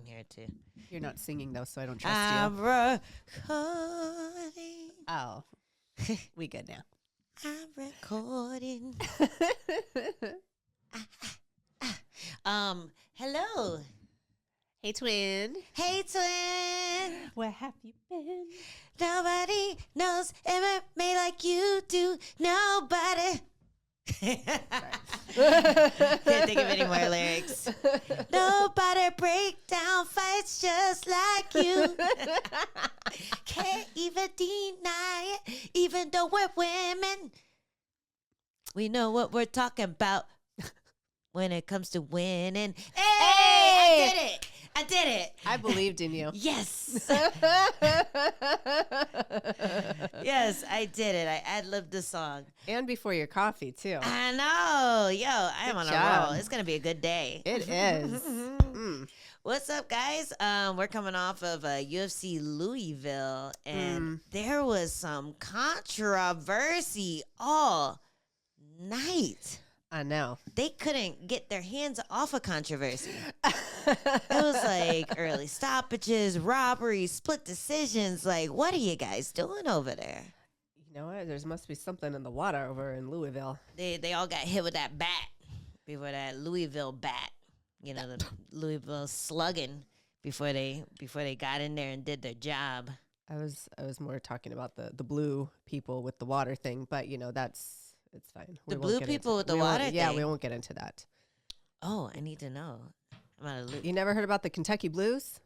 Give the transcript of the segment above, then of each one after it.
here too. You're not singing though, so I don't trust I'm you. recording. Oh, we good now. I'm recording. Hello. Hey, twin. Hey, twin. Where have you been? Nobody knows MMA like you do. Nobody. Can't think of any more lyrics. Nobody break down fights just like you. Can't even deny it, even though we're women. We know what we're talking about when it comes to winning. Hey! I did it. I believed in you. Yes. Yes, I did it. I ad-libbed the song. And before your coffee, too. I know. Yo, I am on a roll. It's going to be a good day. It is. What's up, guys? We're coming off of UFC Louisville, and there was some controversy all night. I know. They couldn't get their hands off of controversy. It was like early stoppages, robberies, split decisions. Like, what are you guys doing over there? You know what? There must be something in the water over in Louisville. They all got hit with that bat before that Louisville bat. You know, the Louisville slugging before they got in there and did their job. I was more talking about the blue people with the water thing, but you know it's fine. The blue people with the water thing? Yeah, we won't get into that. Oh, I need to know. You never heard about the Kentucky Blues?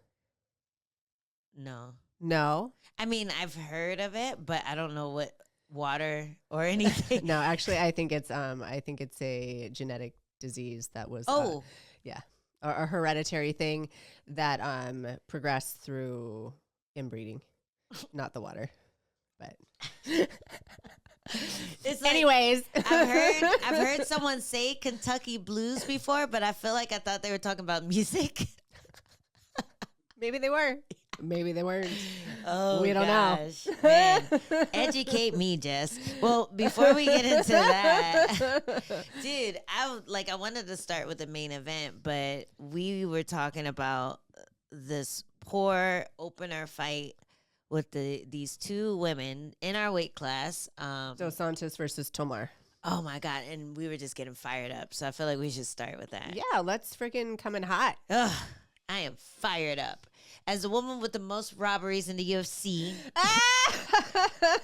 No. No? I mean, I've heard of it, but I don't know what water or anything. No, actually, I think it's a genetic disease that was a hereditary thing that progressed through inbreeding, not the water, but. It's like, anyways, I've heard someone say Kentucky Blues before, but I feel like I thought they were talking about music. Maybe they were. Maybe they weren't. Oh, we don't know. Man, educate me, Jess. Well, before we get into that, dude, I wanted to start with the main event, but we were talking about this poor opener fight with these two women in our weight class. So Santos versus Tomar. Oh, my God. And we were just getting fired up. So I feel like we should start with that. Yeah, let's freaking come in hot. Ugh, I am fired up. As a woman with the most robberies in the UFC,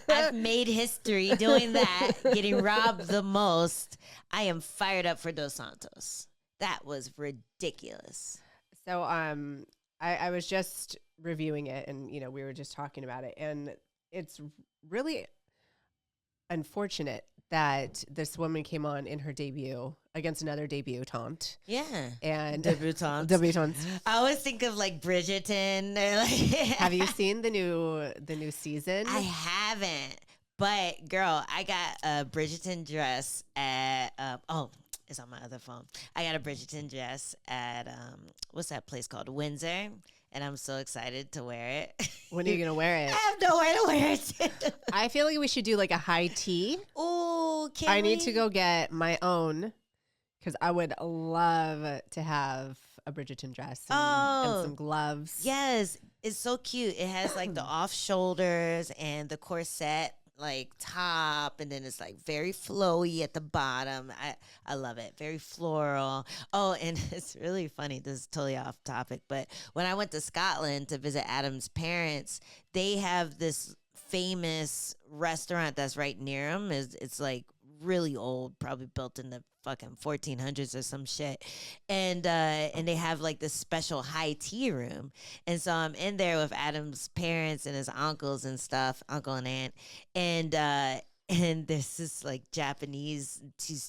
I've made history doing that, getting robbed the most. I am fired up for Dos Santos. That was ridiculous. So I was just reviewing it, and you know we were just talking about it, and it's really unfortunate that this woman came on in her debut against another debutante. Yeah, and debutante. I always think of like Bridgerton. Have you seen the new season? I haven't, but girl, I got a Bridgerton dress at it's on my other phone. I got a Bridgerton dress at what's that place called? Windsor. And I'm so excited to wear it. When are you going to wear it? I have nowhere to wear it. I feel like we should do like a high tea. Oh, I need to go get my own because I would love to have a Bridgerton dress and some gloves. Yes, it's so cute. It has like the off shoulders and the corset like top, and then it's like very flowy at the bottom. I love it. Very floral. Oh, and it's really funny. This is totally off topic, but when I went to Scotland to visit Adam's parents, they have this famous restaurant that's right near them. It's like really old, probably built in the fucking 1400s or some shit, and they have like this special high tea room, and so I'm in there with Adam's parents and his uncles and stuff, uncle and aunt, and there's this like these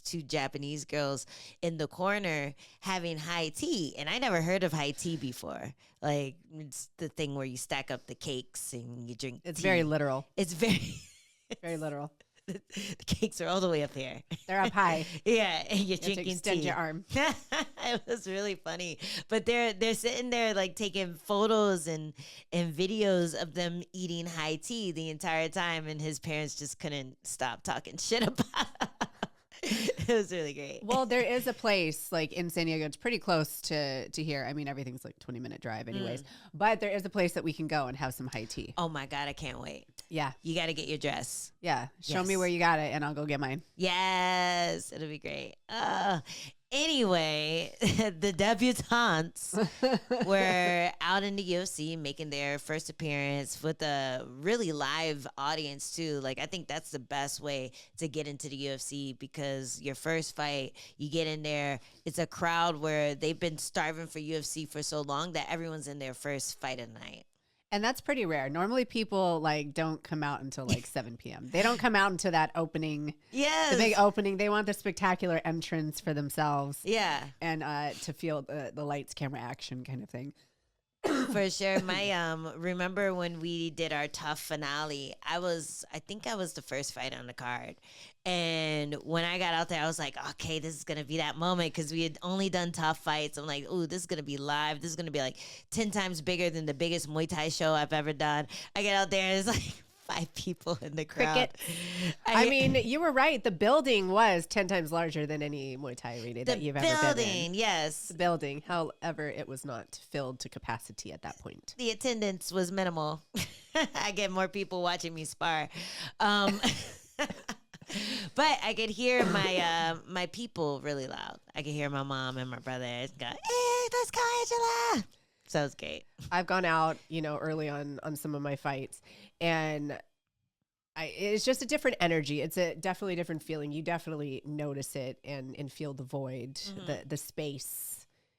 two Japanese girls in the corner having high tea, and I never heard of high tea before. Like it's the thing where you stack up the cakes and you drink. It's tea. very literal. It's very very literal. The cakes are all the way up here. They're up high. Yeah, and you're drinking extend tea. your arm. It was really funny. But they're sitting there like taking photos and videos of them eating high tea the entire time, and his parents just couldn't stop talking shit about it. It was really great. Well, there is a place like in San Diego. It's pretty close to here. I mean, everything's like 20-minute drive anyways. But there is a place that we can go and have some high tea. Oh my God, I can't wait. Yeah. You got to get your dress. Yeah. Show me where you got it and I'll go get mine. Yes, it'll be great. Anyway, the debutantes were out in the UFC making their first appearance with a really live audience too. Like, I think that's the best way to get into the UFC, because your first fight, you get in there, it's a crowd where they've been starving for UFC for so long that everyone's in their first fight of the night. And that's pretty rare. Normally people like don't come out until like 7 p.m. They don't come out into that opening. Yes. The big opening. They want the spectacular entrance for themselves. Yeah. And to feel the lights, camera, action kind of thing. For sure. My remember when we did our tough finale, I think I was the first fight on the card. And when I got out there, I was like, okay, this is going to be that moment, because we had only done tough fights. I'm like, ooh, this is going to be live. This is going to be like 10 times bigger than the biggest Muay Thai show I've ever done. I get out there and it's like 5 people in the crowd. Cricket. I mean, you were right. The building was 10 times larger than any Muay Thai arena that you've ever been in. The building, yes. The building. However, it was not filled to capacity at that point. The attendance was minimal. I get more people watching me spar. But I could hear my people really loud. I could hear my mom and my brother go, hey, let's go, Angela. So it was great. I've gone out, early on some of my fights, and it's just a different energy. It's a definitely different feeling. You definitely notice it and feel the void, the space.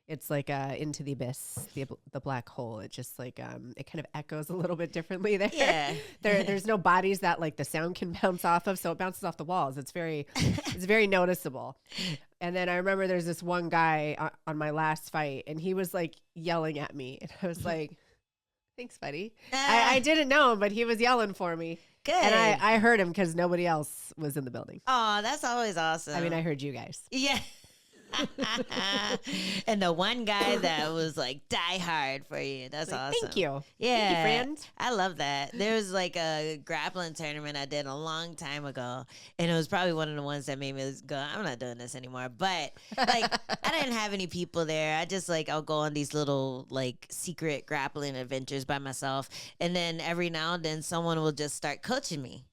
It's like into the abyss, the black hole. It just like it kind of echoes a little bit differently there. Yeah. There's no bodies that like the sound can bounce off of, so it bounces off the walls. It's very noticeable. And then I remember there's this one guy on my last fight, and he was like yelling at me, and I was like, "Thanks, buddy." I didn't know him, but he was yelling for me. Good. And I heard him because nobody else was in the building. Oh, that's always awesome. I mean, I heard you guys. Yeah. And the one guy that was like die hard for you. That's like, awesome. Thank you. Yeah. Thank you, friend. I love that. There was like a grappling tournament I did a long time ago, and it was probably one of the ones that made me go, I'm not doing this anymore. But like, I didn't have any people there. I just like, I'll go on these little like secret grappling adventures by myself. And then every now and then someone will just start coaching me.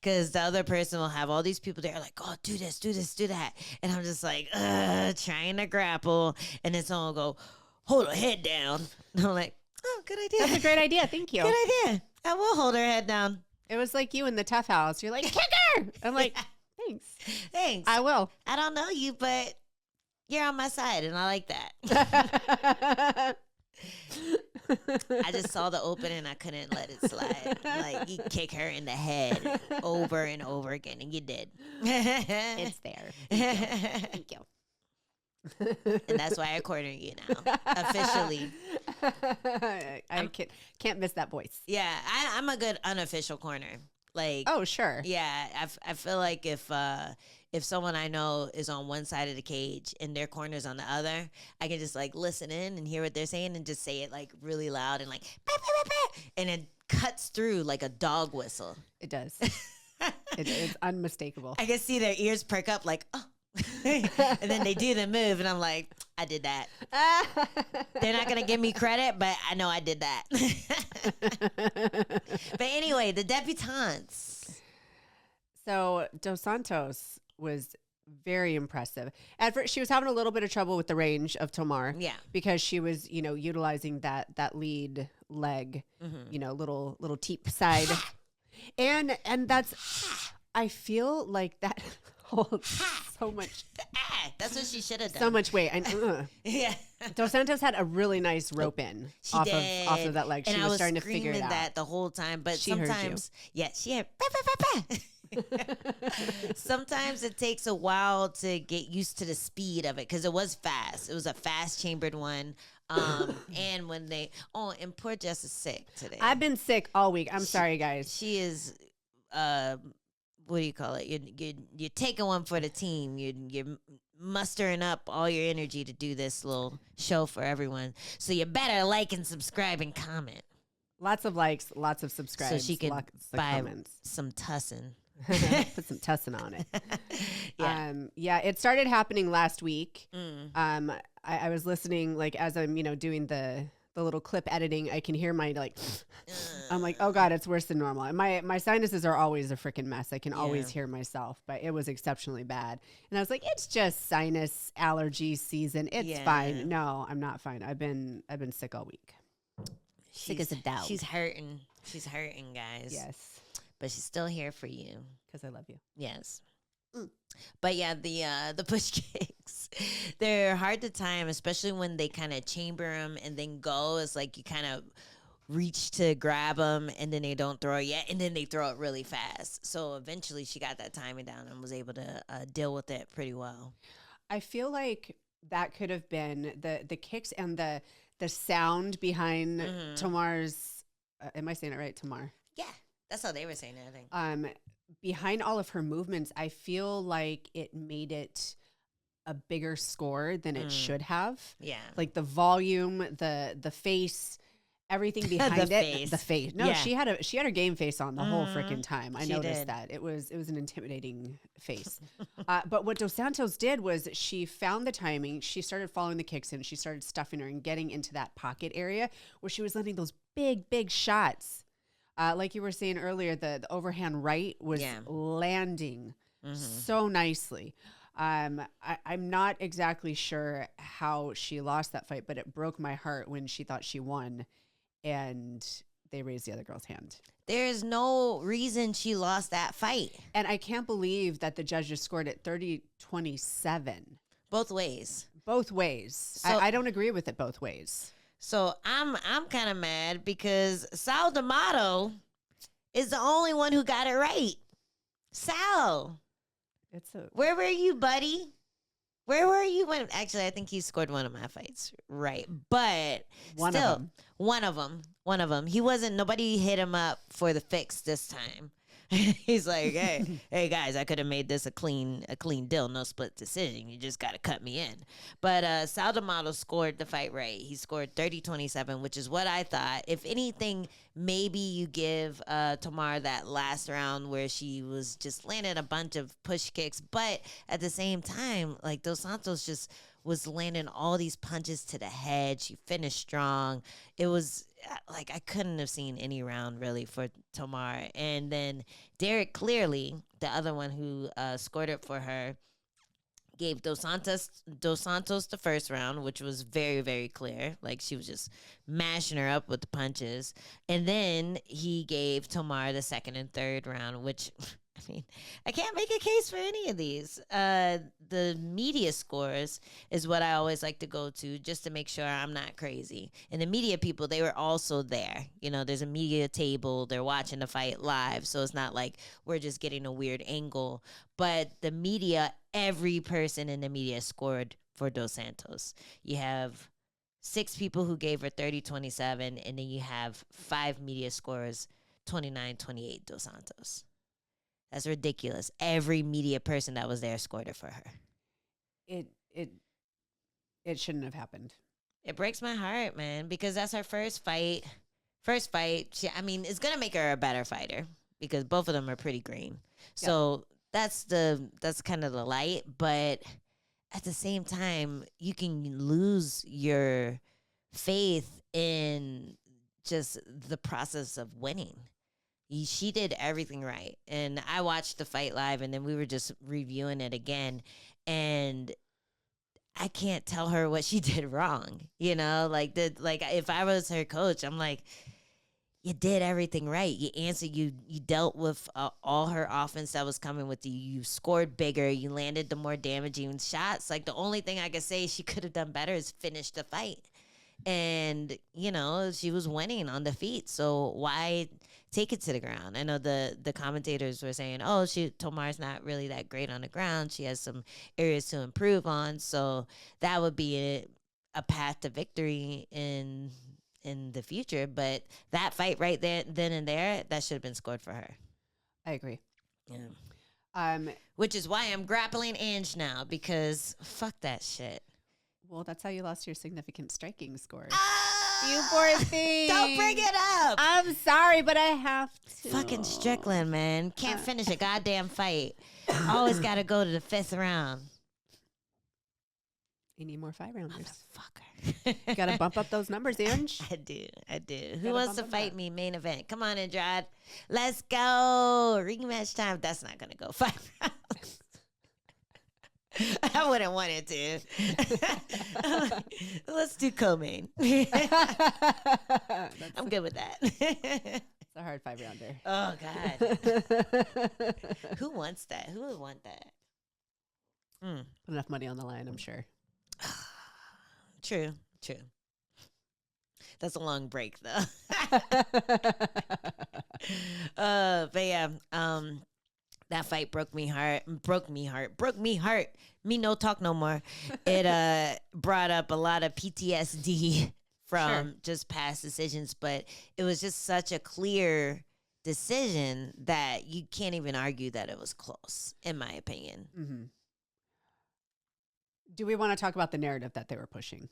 Because the other person will have all these people there like, oh, do this, do this, do that. And I'm just like, trying to grapple. And then someone will go, hold her head down. And I'm like, oh, good idea. That's a great idea. Thank you. Good idea. I will hold her head down. It was like you in the Tough House. You're like, kick her. I'm like, thanks. Thanks. I will. I don't know you, but you're on my side, and I like that. I just saw the opening. I couldn't let it slide. Like, you kick her in the head over and over again, and you did. It's there. Thank you. And that's why I corner you now, officially. I can't miss that voice. Yeah, I'm a good unofficial corner. Like, oh, sure. Yeah, I feel like if someone I know is on one side of the cage and their corner's on the other, I can just like listen in and hear what they're saying and just say it like really loud and like, bah, bah, bah, bah, and it cuts through like a dog whistle. It does. It's unmistakable. I can see their ears perk up like, oh. And then they do the move and I'm like, I did that. They're not gonna give me credit, but I know I did that. But anyway, the debutantes. So Dos Santos was very impressive. At first, she was having a little bit of trouble with the range of Tomar. Yeah, because she was, utilizing that lead leg, little teep side, and that's. I feel like that holds so much. That's what she should have done. So much weight. Yeah. Dos Santos had a really nice rope in off of that leg. And she I was starting to figure it screaming out. that the whole time, but She heard you. sometimes, yeah, she had. Sometimes it takes a while to get used to the speed of it because it was fast. It was a fast chambered one. And when and poor Jess is sick today. I've been sick all week. I'm sorry, guys. She is, what do you call it? You're taking one for the team. You're mustering up all your energy to do this little show for everyone. So you better like and subscribe and comment. Lots of likes, lots of subscribes, So she can lots of buy comments. some tussin. Put some tussin on it. Yeah. Yeah, it started happening last week. Mm. I was listening, like, as I'm, doing the little clip editing, I can hear my, like, I'm like, oh God, it's worse than normal. And my sinuses are always a freaking mess. I can always hear myself, but it was exceptionally bad. And I was like, it's just sinus allergy season. It's fine. No, I'm not fine. I've been sick all week. Sick as a dog. She's hurting. She's hurting, guys. Yes. But she's still here for you. Because I love you. Yes. But yeah, the push kicks, they're hard to time, especially when they kind of chamber them and then go. It's like you kind of reach to grab them and then they don't throw it yet, and then they throw it really fast. So eventually she got that timing down and was able to deal with it pretty well. I feel like that could have been the kicks and the sound behind Tamar's. Am I saying it right, Tamar? Yeah, that's how they were saying it, I think. Behind all of her movements, I feel like it made it a bigger score than it should have. Yeah. Like the volume, the face, everything behind the face. No, she had her game face on the whole freaking time. I noticed that. It was an intimidating face. But what Dos Santos did was she found the timing. She started following the kicks in. She started stuffing her and getting into that pocket area where she was landing those big shots. Like you were saying earlier, the overhand right was landing so nicely. I'm not exactly sure how she lost that fight, but it broke my heart when she thought she won and they raised the other girl's hand. There's no reason she lost that fight. And I can't believe that the judges scored it 30-27. Both ways. Both ways. So, I don't agree with it both ways. So I'm kind of mad because Sal D'Amato is the only one who got it right. Sal, where were you, buddy? Where were you when? Actually, I think he scored one of my fights right, but one of them. He wasn't. Nobody hit him up for the fix this time. He's like, hey guys, I could have made this a clean deal, no split decision. You just got to cut me in. But Sal D'Amato scored the fight right. He scored 30-27, which is what I thought. If anything, maybe you give Tamar that last round where she was just landing a bunch of push kicks. But at the same time, like Dos Santos just was landing all these punches to the head. She finished strong. It was like I couldn't have seen any round really for Tamar. And then Derek Clearly, the other one who scored it for her, gave Dos Santos the first round, which was very, very clear. Like she was just mashing her up with the punches. And then he gave Tamar the second and third round, which I mean, I can't make a case for any of these. The media scores is what I always like to go to just to make sure I'm not crazy. And the media people, they were also there. You know, there's a media table. They're watching the fight live. So it's not like we're just getting a weird angle. But the media, every person in the media scored for Dos Santos. You have 6 people who gave her 30-27, and then you have 5 media scores, 29-28 Dos Santos. That's ridiculous. Every media person that was there scored it for her. It shouldn't have happened. It breaks my heart, man, because that's her first fight. It's gonna make her a better fighter because both of them are pretty green. Yep. So that's kind of the light, but at the same time, you can lose your faith in just the process of winning. She did everything right. And I watched the fight live, and then we were just reviewing it again. And I can't tell her what she did wrong. You know, like if I was her coach, I'm like, you did everything right. You answered, you dealt with all her offense that was coming with you. You scored bigger. You landed the more damaging shots. Like the only thing I could say she could have done better is finish the fight. And, you know, she was winning on the feet. So why take it to the ground? I know the commentators were saying, Tomar's not really that great on the ground. She has some areas to improve on. So that would be a path to victory in the future. But that fight right there, then and there, that should have been scored for her. I agree. Yeah. Which is why I'm grappling Ange now, because fuck that shit. Well, that's how you lost your significant striking score. You poor thing. Don't bring it up. I'm sorry, but I have to. Fucking Strickland, man. Can't finish a goddamn fight. Always got to go to the 5th round. You need more 5-rounders. Motherfucker. Got to bump up those numbers, Ange. I do. Who wants to fight me main event? Come on, Eduarda. Let's go. Rematch time. That's not going to go 5 rounds. I wouldn't want it to. Let's do co-main. I'm good with that. It's a hard 5-rounder. Oh, God. Who wants that? Who would want that? Put enough money on the line, I'm sure. True. That's a long break, though. But yeah, that fight broke me heart. Me no talk no more. It brought up a lot of PTSD from just past decisions, but it was just such a clear decision that you can't even argue that it was close, in my opinion. Mm-hmm. Do we want to talk about the narrative that they were pushing?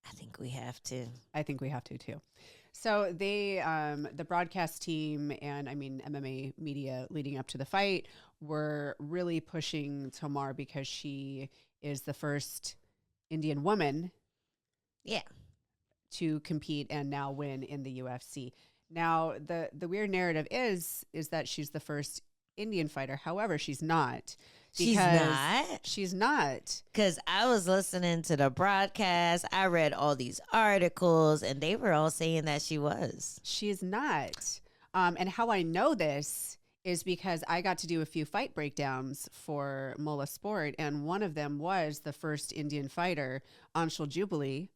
I think we have to. I think we have to too. So they, the broadcast team and MMA media leading up to the fight were really pushing Tamar because she is the first Indian woman, to compete and now win in the UFC. Now the weird narrative is that she's the first Indian fighter. However, she's not. She's not? She's not. Because I was listening to the broadcast. I read all these articles, and they were all saying that she was. She's not. And how I know this is because I got to do a few fight breakdowns for Moura Sport, and one of them was the first Indian fighter, Anshul Jubilee,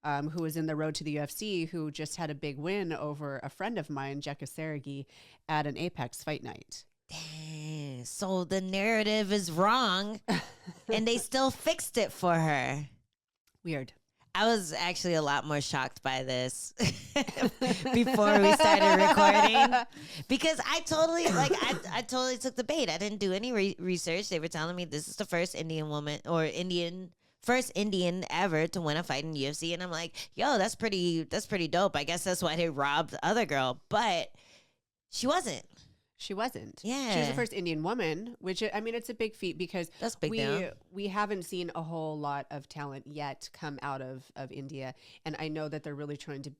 who was in the road to the UFC, who just had a big win over a friend of mine, Jekka Saragi, at an Apex fight night. Dang. So the narrative is wrong, and they still fixed it for her. Weird. I was actually a lot more shocked by this before we started recording, because I totally I totally took the bait. I didn't do any research. They were telling me this is the first Indian woman or first Indian ever to win a fight in UFC, and I'm like, yo, that's pretty dope. I guess that's why they robbed the other girl, but she wasn't. She wasn't. Yeah. She was the first Indian woman, which, it's a big feat because that's big deal. We haven't seen a whole lot of talent yet come out of India. And I know that they're really trying to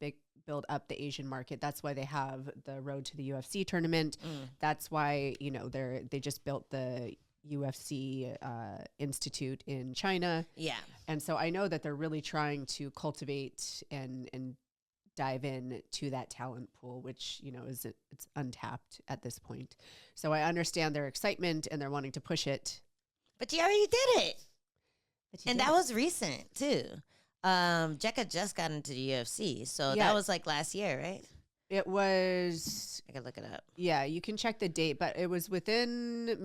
build up the Asian market. That's why they have the Road to the UFC tournament. That's why, they just built the UFC Institute in China. Yeah. And so I know that they're really trying to cultivate and dive in to that talent pool, which, it's untapped at this point. So I understand their excitement and they're wanting to push it. But you already did it. And that was recent too. Jekka just got into the UFC. So that was like last year, right? It was. I can look it up. Yeah, you can check the date, but it was within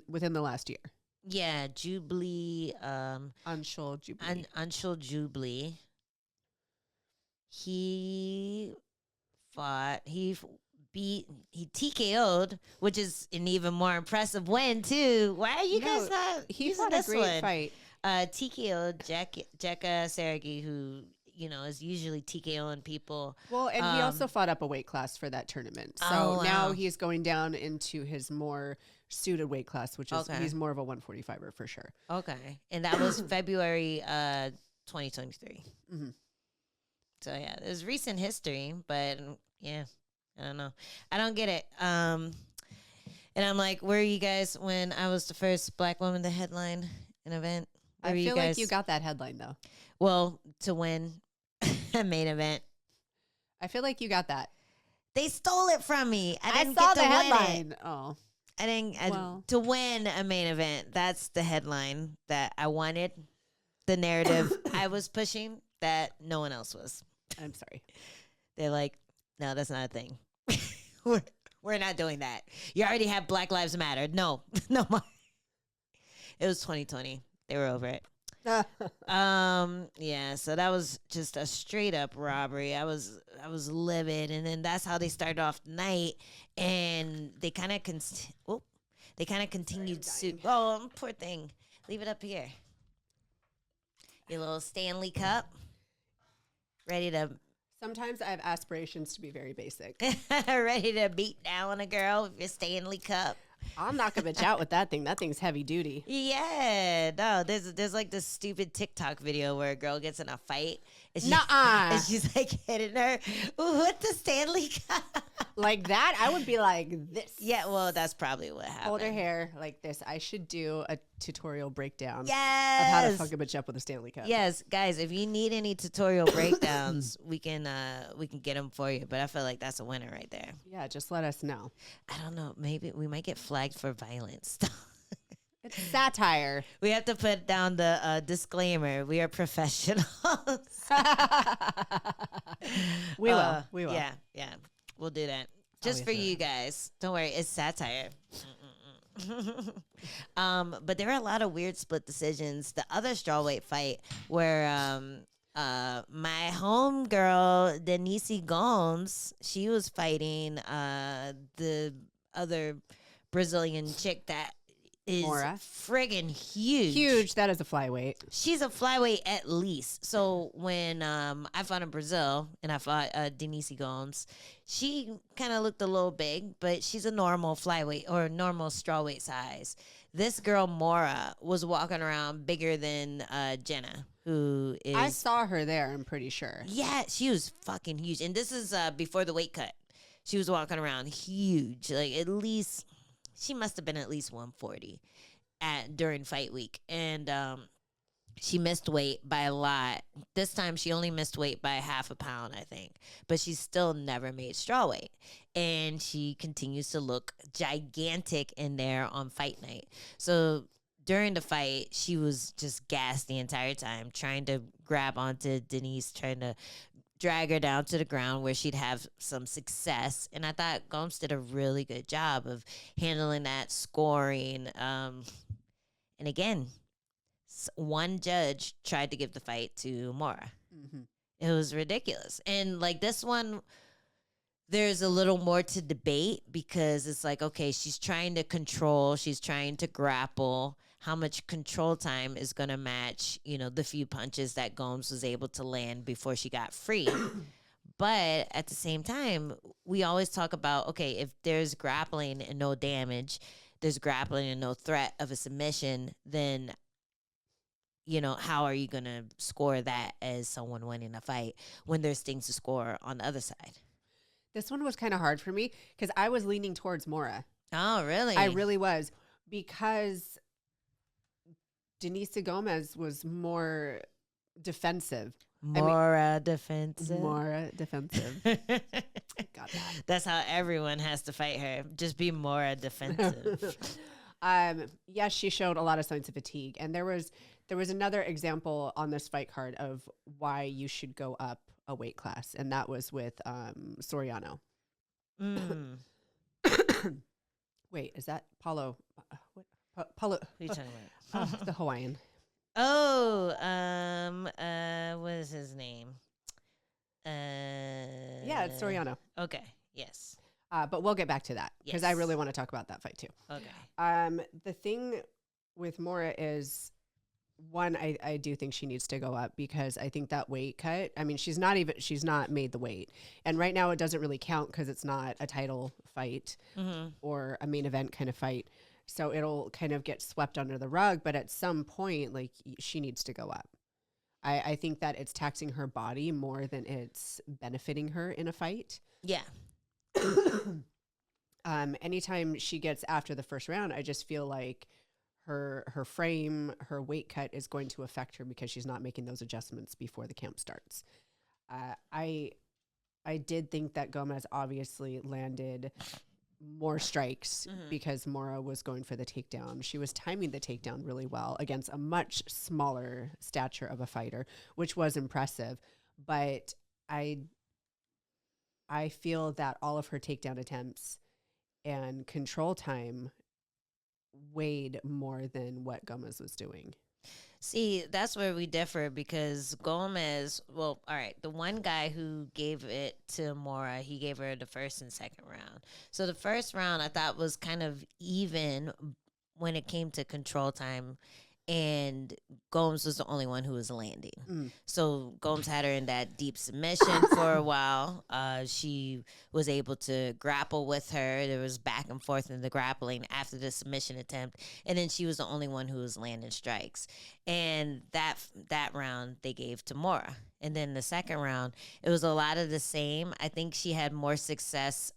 within the last year. Yeah, Jubilee. Anshul Jubilee. Anshul Jubilee. He TKO'd, which is an even more impressive win too. Why are you guys not he using fought this a great one? fight. TKO'd Jekka Saragi, who is usually TKOing people. Well, and he also fought up a weight class for that tournament. So now he's going down into his more suited weight class, which is he's more of a 145er for sure. Okay, and that was February 2023. Mm-hmm. So yeah, there's recent history, but yeah, I don't know. I don't get it. And I'm like, where are you guys when I was the first Black woman to headline an event? I feel like you got that headline though. Well, to win a main event. I feel like you got that. They stole it from me. I didn't saw get to the win headline. it. Oh. I didn't to win a main event. That's the headline that I wanted. The narrative I was pushing that no one else was. I'm sorry. They're like, no, that's not a thing. We're not doing that. You already have Black Lives Matter. No more. It was 2020. They were over it. Yeah, so that was just a straight up robbery. I was livid, and then that's how they started off the night, and they kind of continued to. Oh, poor thing. Leave it up here. Your little Stanley cup. Ready to Sometimes I have aspirations to be very basic. ready to beat down a girl with your Stanley Cup. I'll knock a bitch out with that thing. That thing's heavy duty. Yeah, no, there's like this stupid TikTok video where a girl gets in a fight and, and she's like hitting her with the Stanley Cup. Like that, I would be like this. Yeah, well, that's probably what happened. Hold her hair like this. I should do a tutorial breakdown of Yes. how to fuck a bitch up with a Stanley Cup. Yes, guys, if you need any tutorial breakdowns, we can get them for you. But I feel like that's a winner right there. Yeah, just let us know. I don't know. Maybe we might get flagged for violence. It's satire. We have to put down the disclaimer. We are professionals. We will. Yeah. We'll do that. Just for you guys. Don't worry. It's satire. But there are a lot of weird split decisions. The other strawweight fight where my homegirl, Denise Gomes, she was fighting the other Brazilian chick that is Moura. friggin' huge. Huge. That is a flyweight. She's a flyweight at least. So when I fought in Brazil and I fought Denise Gomes, she kind of looked a little big, but she's a normal flyweight or normal strawweight size. This girl, Moura, was walking around bigger than Jenna, who is... I saw her there, I'm pretty sure. Yeah, she was fucking huge. And this is before the weight cut. She was walking around huge. Like, at least... She must have been at least 140 during fight week. And she missed weight by a lot. This time she only missed weight by half a pound, I think. But she still never made strawweight. And she continues to look gigantic in there on fight night. So during the fight, she was just gassed the entire time, trying to grab onto Denise, trying to drag her down to the ground where she'd have some success. And I thought Gomes did a really good job of handling that, scoring. And again, one judge tried to give the fight to Moura. Mm-hmm. It was ridiculous. And like this one, there's a little more to debate because it's like, okay, she's trying to control, she's trying to grapple. How much control time is going to match, the few punches that Gomes was able to land before she got free. But at the same time, we always talk about, okay, if there's grappling and no damage, there's grappling and no threat of a submission, then, how are you going to score that as someone winning a fight when there's things to score on the other side? This one was kind of hard for me because I was leaning towards Moura. Oh, really? I really was, because Denise Gomes was more defensive. Moura defensive. Moura defensive. Got that. That's how everyone has to fight her. Just be Moura defensive. Yes, she showed a lot of signs of fatigue. And there was another example on this fight card of why you should go up a weight class. And that was with Soriano. Wait, is that Paulo? Paulo. What are you talking about? The Hawaiian. Oh, what is his name? Yeah, it's Soriano. Okay, yes. But we'll get back to that because I really want to talk about that fight too. Okay. The thing with Moura is, one, I do think she needs to go up because I think that weight cut, I mean, she's not made the weight. And right now it doesn't really count because it's not a title fight or a main event kind of fight. So it'll kind of get swept under the rug. But at some point, like, she needs to go up. I think that it's taxing her body more than it's benefiting her in a fight. Yeah. Anytime she gets after the first round, I just feel like her frame, her weight cut is going to affect her because she's not making those adjustments before the camp starts. I did think that Gomes obviously landed more strikes because Moura was going for the takedown. She was timing the takedown really well against a much smaller stature of a fighter, which was impressive. But I feel that all of her takedown attempts and control time weighed more than what Gomes was doing. See, that's where we differ because Gomes, well, all right, the one guy who gave it to Moura, he gave her the first and second round. So the first round I thought was kind of even when it came to control time and Gomes was the only one who was landing. Mm. So Gomes had her in that deep submission for a while. She was able to grapple with her. There was back and forth in the grappling after the submission attempt, and then she was the only one who was landing strikes. And that round they gave to Moura. And then the second round, it was a lot of the same. I think she had more success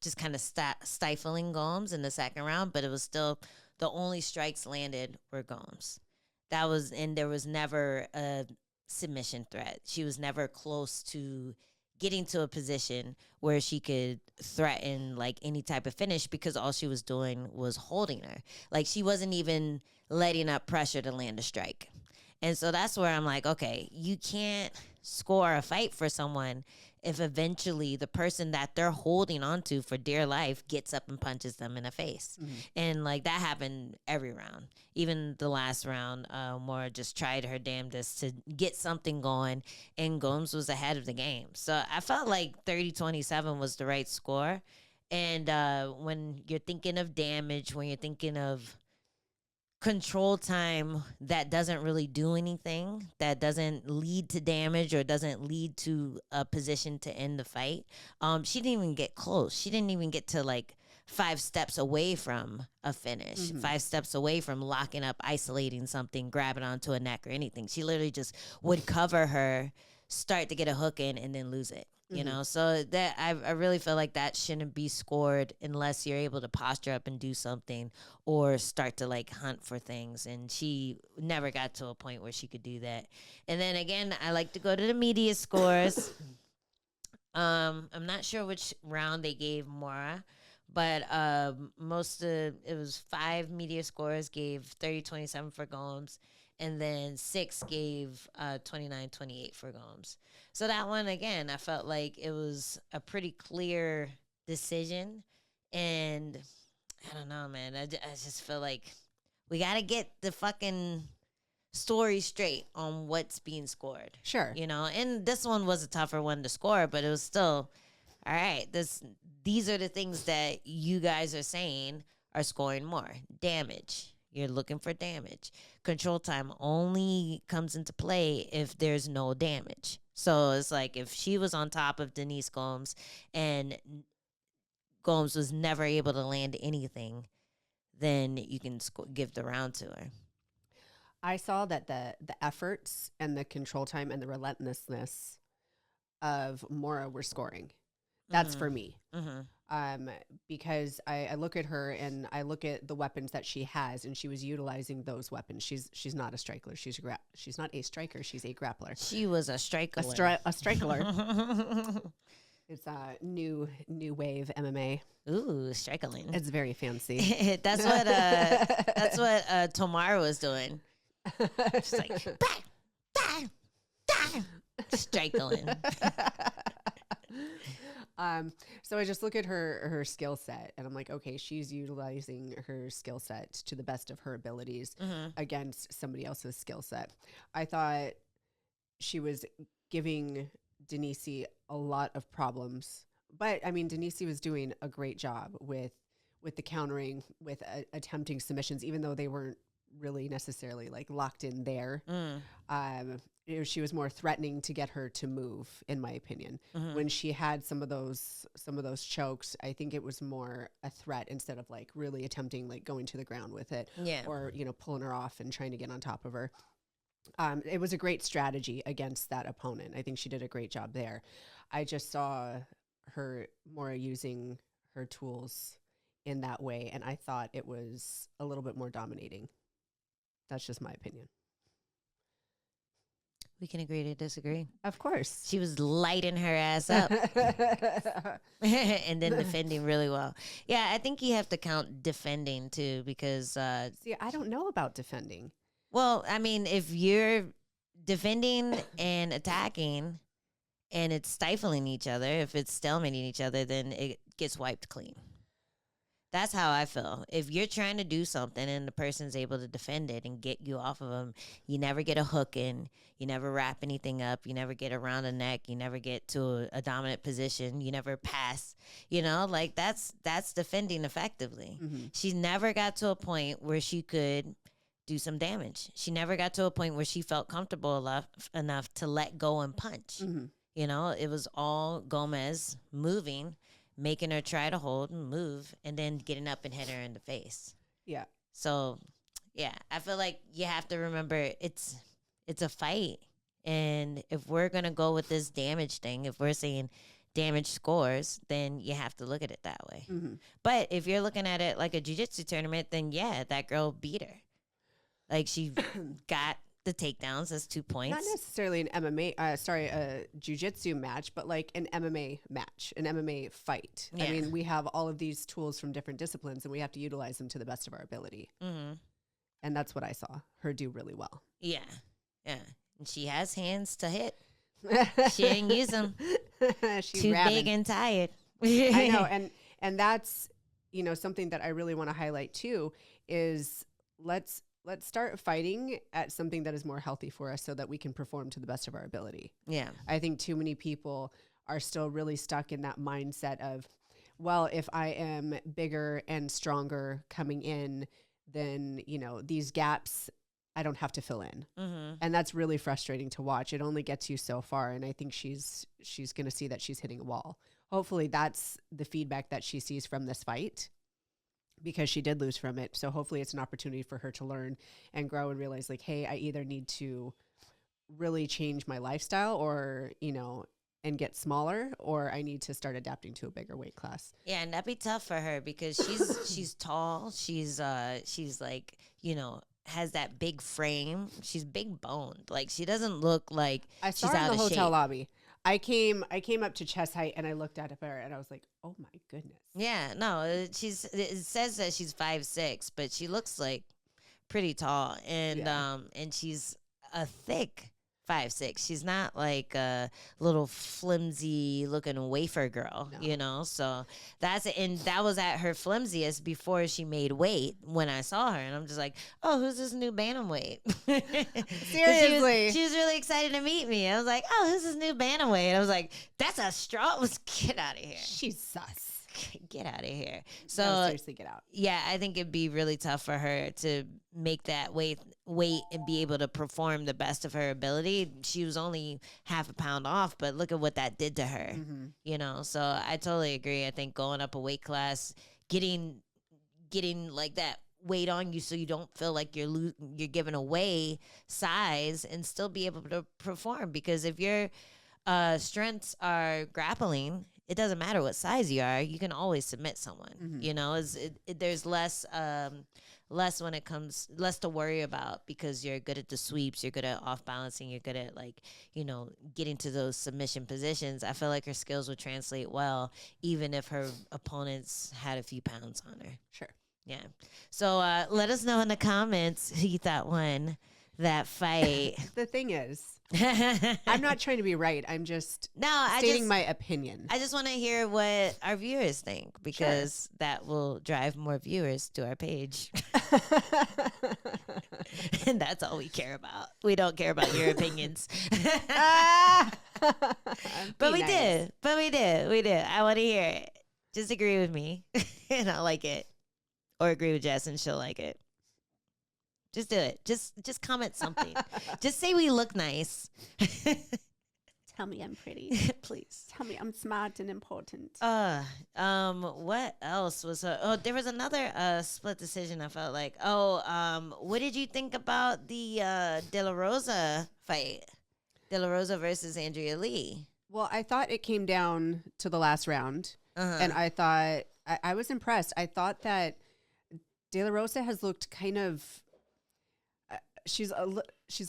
just kind of stifling Gomes in the second round, but it was still the only strikes landed were Gomes. And there was never a submission threat. She was never close to getting to a position where she could threaten like any type of finish because all she was doing was holding her. Like she wasn't even letting up pressure to land a strike. And so that's where I'm like, okay, you can't score a fight for someone if eventually the person that they're holding onto for dear life gets up and punches them in the face. Mm-hmm. And like that happened every round. Even the last round, Moura just tried her damnedest to get something going, and Gomes was ahead of the game. So I felt like 30-27 was the right score. And when you're thinking of damage, when you're thinking of control time that doesn't really do anything, that doesn't lead to damage or doesn't lead to a position to end the fight, she didn't even get close. She didn't even get to like 5 steps away from a finish, mm-hmm. 5 steps away from locking up, isolating something, grabbing onto a neck or anything. She literally just would cover her, start to get a hook in, and then lose it. You know, so that I really feel like that shouldn't be scored unless you're able to posture up and do something or start to like hunt for things. And she never got to a point where she could do that. And then again, I like to go to the media scores. I'm not sure which round they gave Moura, but it was 5 media scores gave 30-27 for Gomes. And then 6 gave 29-28 for Gomes. So that one, again, I felt like it was a pretty clear decision. And I don't know, man. I just feel like we got to get the fucking story straight on what's being scored. Sure. You know, and this one was a tougher one to score, but it was still, all right, these are the things that you guys are saying are scoring more. Damage. You're looking for damage. Control time only comes into play if there's no damage. So it's like if she was on top of Denise Gomes and Gomes was never able to land anything, then you can give the round to her. I saw that the efforts and the control time and the relentlessness of Moura were scoring. That's for me. Because I look at her and I look at the weapons that she has, and she was utilizing those weapons. She's not a striker. She's not a striker. She's a grappler. She was a striker. A striker. It's a new wave MMA. Ooh, strikling. It's very fancy. That's what Tomara was doing. She's like strikling. So I just look at her skill set and I'm like, okay, she's utilizing her skill set to the best of her abilities against somebody else's skill set. I thought she was giving Denise a lot of problems, but I mean, Denise was doing a great job with the countering, with attempting submissions, even though they weren't really necessarily like locked in there. She was more threatening to get her to move, in my opinion. When she had some of those chokes, I think it was more a threat instead of like really attempting like going to the ground with it, or pulling her off and trying to get on top of her. It was a great strategy against that opponent. I think she did a great job there. I just saw her more using her tools in that way, and I thought it was a little bit more dominating. That's just my opinion. We can agree to disagree. Of course. She was lighting her ass up and then defending really well. Yeah, I think you have to count defending too because... See, I don't know about defending. Well, I mean, if you're defending and attacking and it's stifling each other, if it's stalemating each other, then it gets wiped clean. That's how I feel. If you're trying to do something and the person's able to defend it and get you off of them, you never get a hook in, you never wrap anything up, you never get around the neck, you never get to a dominant position, you never pass, like that's defending effectively. She never got to a point where she could do some damage. She never got to a point where she felt comfortable enough to let go and punch. Mm-hmm. You know, it was all Gomes moving, making her try to hold and move, and then getting up and hit her in the face. Yeah. So, yeah, I feel like you have to remember it's a fight. And if we're going to go with this damage thing, if we're saying damage scores, then you have to look at it that way. Mm-hmm. But if you're looking at it like a jiu-jitsu tournament, then yeah, that girl beat her. Like, she got the takedowns as 2 points. Not necessarily an MMA, a jiu-jitsu match, but like an MMA match, an MMA fight. Yeah. I mean, we have all of these tools from different disciplines, and we have to utilize them to the best of our ability. Mm-hmm. And that's what I saw her do really well. Yeah, yeah. And she has hands to hit. She didn't use them. She's too rabid. big and tired. I know, and that's, you know, something that I really want to highlight too is let's start fighting at something that is more healthy for us so that we can perform to the best of our ability. Yeah. I think too many people are still really stuck in that mindset of, well, if I am bigger and stronger coming in, then, you know, these gaps I don't have to fill in. Mm-hmm. And that's really frustrating to watch. It only gets you so far. And I think she's going to see that she's hitting a wall. Hopefully that's the feedback that she sees from this fight, because she did lose from it. So hopefully it's an opportunity for her to learn and grow and realize, like, hey, I either need to really change my lifestyle or, you know, and get smaller, or I need to start adapting to a bigger weight class. Yeah, and that'd be tough for her because she's tall. She's like, you know, has that big frame. She's big boned. Like, she doesn't look like I saw she's her in out the of hotel shape. lobby. I came up to chest height and I looked at her and I was like, oh my goodness. Yeah, no, it says that she's 5'6", but she looks like pretty tall, and Yeah. and she's a thick 5'6". She's not like a little flimsy looking wafer girl, No. you know. So that was at her flimsiest before she made weight when I saw her, and I'm just like, oh, who's this new bantamweight? Seriously. she was really excited to meet me. I was like, oh, who's this new bantamweight? I was like, that's a straw. Get out of here. She's sus. Get out of here. No, So seriously, get out. yeah, I think it'd be really tough for her to make that weight and be able to perform the best of her ability. She was only half a pound off, but look at what that did to her. Mm-hmm. You know, so I totally agree. I think going up a weight class, getting like that weight on you so you don't feel like you're giving away size and still be able to perform, because if your strengths are grappling, it doesn't matter what size you are, you can always submit someone. Mm-hmm. You know, there's less when it comes, less to worry about, because you're good at the sweeps, you're good at off balancing, you're good at, like, you know, getting to those submission positions. I feel like her skills would translate well, even if her opponents had a few pounds on her. Sure. Yeah. So let us know in the comments who you thought won that fight. The thing is, I'm not trying to be right. I'm just stating my opinion. I just want to hear what our viewers think, because that will drive more viewers to our page. And that's all we care about. We don't care about your opinions. But we did. I want to hear it. Just agree with me and I'll like it. Or agree with Jess and she'll like it. Just do it. Just comment something. Just say we look nice. Tell me I'm pretty. Please. Tell me I'm smart and important. What else was there was another split decision, I felt like. What did you think about the De La Rosa fight? De La Rosa versus Andrea Lee. Well, I thought it came down to the last round, and I thought I was impressed. I thought that De La Rosa has looked kind of she's a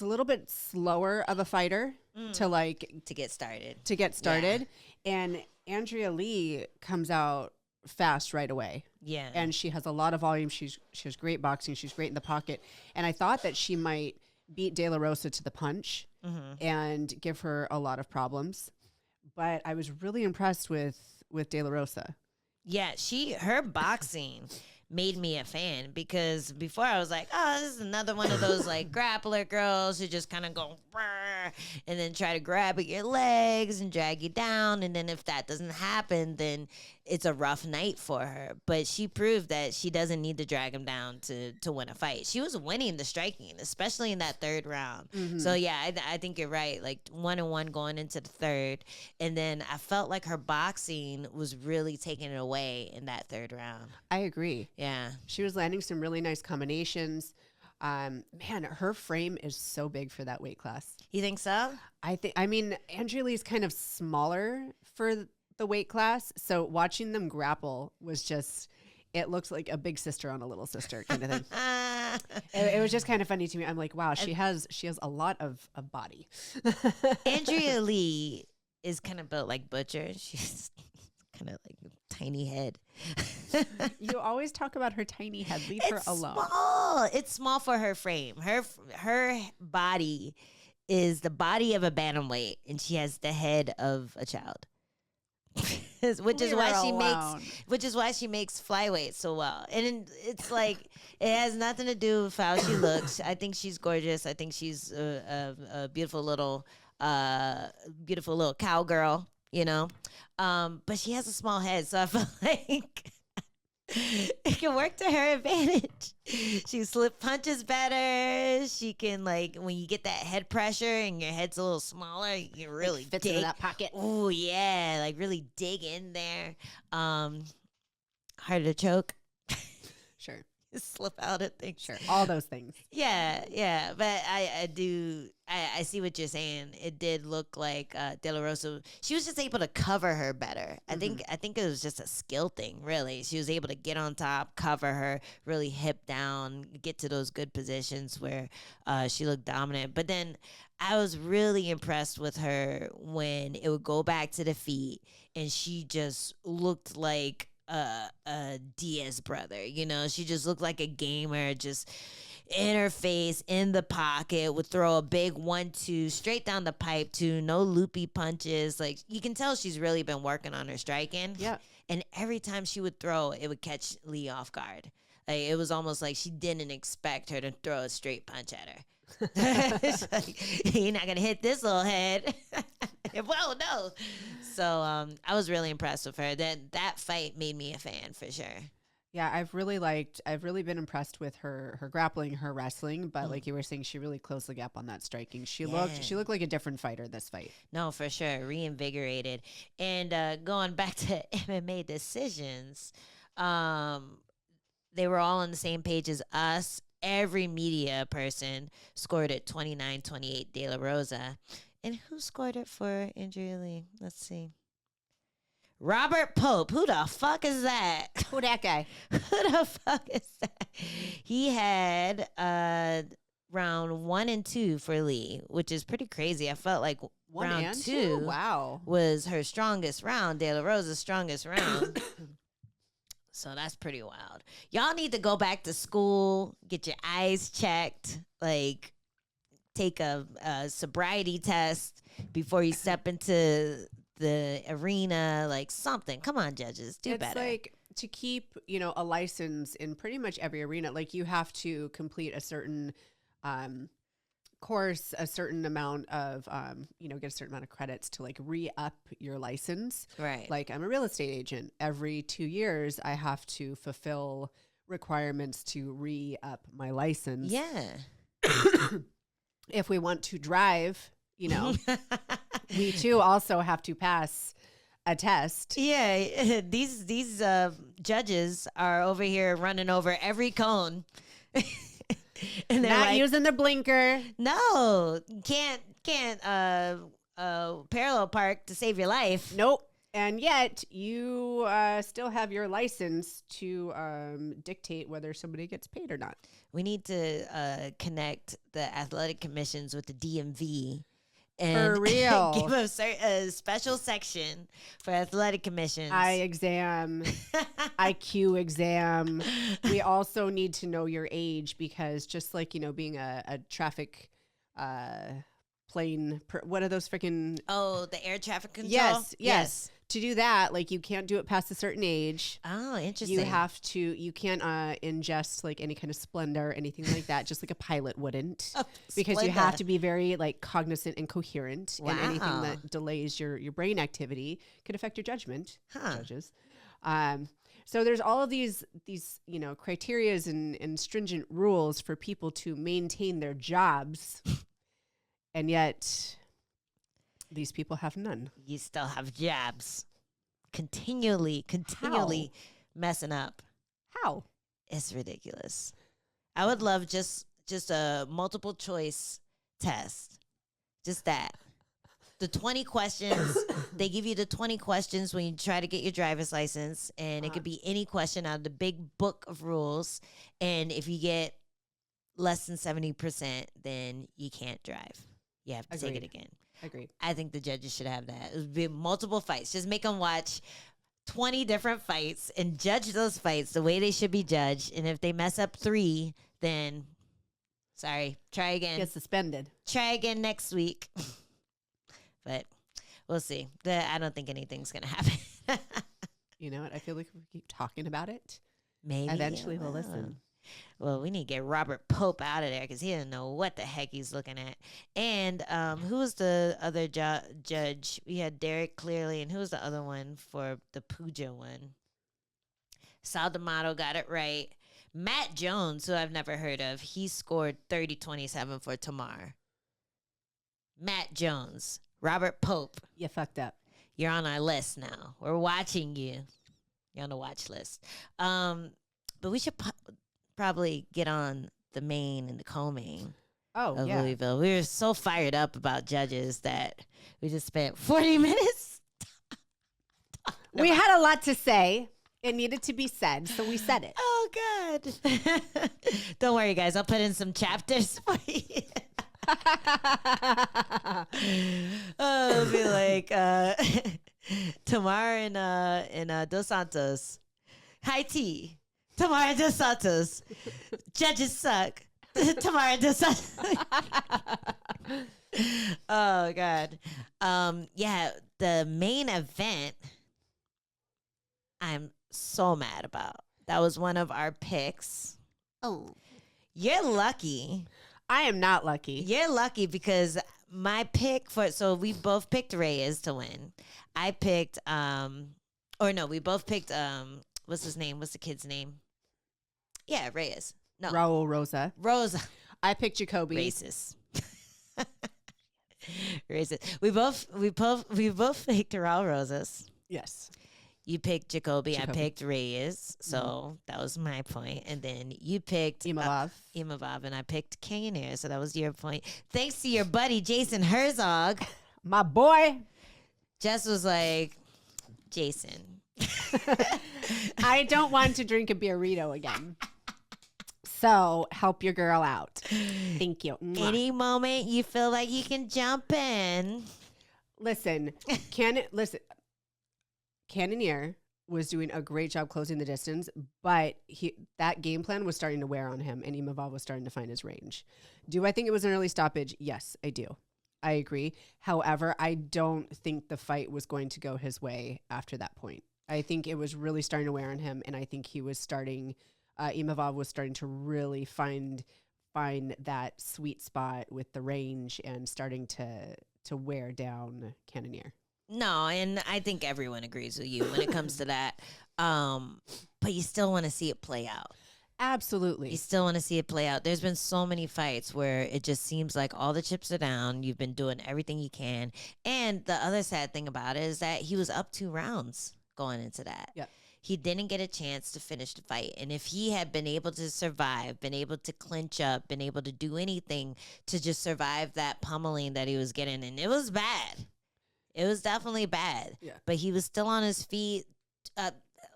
little bit slower of a fighter to get started. Yeah. And Andrea Lee comes out fast right away. Yeah. And she has a lot of volume. She has great boxing. She's great in the pocket. And I thought that she might beat De La Rosa to the punch and give her a lot of problems. But I was really impressed with De La Rosa. Yeah, her boxing made me a fan, because before I was like, oh, this is another one of those like grappler girls who just kind of go "Brr," and then try to grab at your legs and drag you down. And then if that doesn't happen, then it's a rough night for her. But she proved that she doesn't need to drag him down to win a fight. She was winning the striking, especially in that third round. So yeah, I think you're right. Like 1-1 going into the third. And then I felt like her boxing was really taking it away in that third round. I agree. Yeah. She was landing some really nice combinations. Man, her frame is so big for that weight class. You think so? I mean, Andrea Lee's kind of smaller for the weight class. So watching them grapple was just, it looked like a big sister on a little sister kind of thing. It was just kind of funny to me. I'm like, wow, she has a lot of body. Andrea Lee is kind of built like Butcher. She's kind of like a tiny head. You always talk about her tiny head. Leave her alone. Small. It's small for her frame. Her body is the body of a bantamweight, and she has the head of a child. which is why she makes flyweight so well. And it's like, it has nothing to do with how she looks. I think she's gorgeous. I think she's a beautiful little cowgirl, you know. But she has a small head, so I feel like it can work to her advantage. She slip punches better. She can, like, when you get that head pressure and your head's a little smaller, you can really fits into that pocket. Oh yeah, like really dig in there. Harder to choke. Sure. Slip out at things. Sure. All those things. Yeah. But I see what you're saying. It did look like De La Rosa. She was just able to cover her better. I think it was just a skill thing, really. She was able to get on top, cover her, really hip down, get to those good positions where she looked dominant. But then I was really impressed with her when it would go back to the feet, and she just looked like a Diaz brother, you know. She just looked like a gamer, just in her face, in the pocket, would throw a big 1-2 straight down the pipe too, no loopy punches. Like, you can tell she's really been working on her striking. Yeah. And every time she would throw, it would catch Lee off guard. Like, it was almost like she didn't expect her to throw a straight punch at her. It's like, you're not gonna hit this little head. Whoa, no. So I was really impressed with her. That fight made me a fan for sure. Yeah, I've really been impressed with her grappling, her wrestling, but like you were saying, she really closed the gap on that striking. She looked like a different fighter this fight. No, for sure. Reinvigorated. And going back to MMA decisions, they were all on the same page as us. Every media person scored it 29-28 De La Rosa. And who scored it for Andrea Lee? Let's see. Robert Pope. Who the fuck is that? Who that guy? Who the fuck is that? He had round 1 and 2 for Lee, which is pretty crazy. I felt like round 2 wow, was her strongest round, De La Rosa's strongest round. So that's pretty wild. Y'all need to go back to school, get your eyes checked, like take a sobriety test before you step into the arena, like something. Come on, judges, do better. It's like, to keep, a license in pretty much every arena, like you have to complete a certain course, a certain amount of, get a certain amount of credits to like re-up your license. Right. Like, I'm a real estate agent. Every 2 years, I have to fulfill requirements to re-up my license. Yeah. If we want to drive, we too also have to pass a test. Yeah. These judges are over here running over every cone. And they're not using the blinker. No, can't parallel park to save your life. Nope. And yet you still have your license to dictate whether somebody gets paid or not. We need to connect the athletic commissions with the DMV. And for real. Give a special section for athletic commissions. Eye exam, IQ exam. We also need to know your age, because just like, being a traffic plane. What are those freaking? Oh, the air traffic control. Yes. To do that, like you can't do it past a certain age. Oh, interesting. You can't ingest like any kind of Splenda or anything like that, just like a pilot wouldn't. Because you Splenda. have to be very like cognizant and coherent. Wow. And anything that delays your brain activity could affect your judgment, judges. So there's all of these criterias and stringent rules for people to maintain their jobs. And yet these people have none. You still have jabs. Continually messing up. How? It's ridiculous. I would love just a multiple choice test. Just that. The 20 questions, they give you the 20 questions when you try to get your driver's license, and it could be any question out of the big book of rules. And if you get less than 70%, then you can't drive. You have to take it again. Agreed. I think the judges should have that. It would be multiple fights. Just make them watch 20 different fights and judge those fights the way they should be judged. And if they mess up 3, then sorry, try again. Get suspended. Try again next week. But we'll see. I don't think anything's going to happen. You know what? I feel like if we keep talking about it, maybe eventually they'll listen. Well, we need to get Robert Pope out of there because he didn't know what the heck he's looking at. And who was the other judge? We had Derek Clearly, and who was the other one for the Puja one? Sal D'Amato got it right. Matt Jones, who I've never heard of, he scored 30-27 for Tamar. Matt Jones. Robert Pope. You fucked up. You're on our list now. We're watching you. You're on the watch list. But we should probably get on the main and the co-main of Louisville. We were so fired up about judges that we just spent 40 minutes. We had a lot to say. It needed to be said, so we said it. Oh, God. Don't worry, guys. I'll put in some chapters for you. It'll be like Tamar and Dos Santos. High tea. Tamar and Dos Santos. Judges suck. Tamar and Dos Santos. Oh, God. Yeah, the main event I'm so mad about. That was one of our picks. Oh. You're lucky. I am not lucky. You're lucky because my pick so we both picked Reyes to win. I picked we both picked what's his name? What's the kid's name? Yeah, Reyes. No. Rosa. I picked Jacoby. Racist. Racist. We both picked Raul Rosas. Yes. You picked Jacoby. I picked Reyes. So that was my point. And then you picked Imanov, and I picked Cannonier. So that was your point. Thanks to your buddy, Jason Herzog. My boy. Jess was like, Jason. I don't want to drink a burrito again. So help your girl out. Thank you. Any moment you feel like you can jump in. Listen. Cannonier was doing a great job closing the distance, but that game plan was starting to wear on him, and Imanov was starting to find his range. Do I think it was an early stoppage? Yes, I do. I agree. However, I don't think the fight was going to go his way after that point. I think it was really starting to wear on him, and I think he was Imanov was starting to really find that sweet spot with the range and starting to wear down Cannonier. No, and I think everyone agrees with you when it comes to that. But you still want to see it play out. Absolutely. You still want to see it play out. There's been so many fights where it just seems like all the chips are down. You've been doing everything you can. And the other sad thing about it is that he was up 2 rounds going into that. Yep. He didn't get a chance to finish the fight. And if he had been able to survive, been able to clinch up, been able to do anything to just survive that pummeling that he was getting, and it was bad. It was definitely bad. Yeah. But he was still on his feet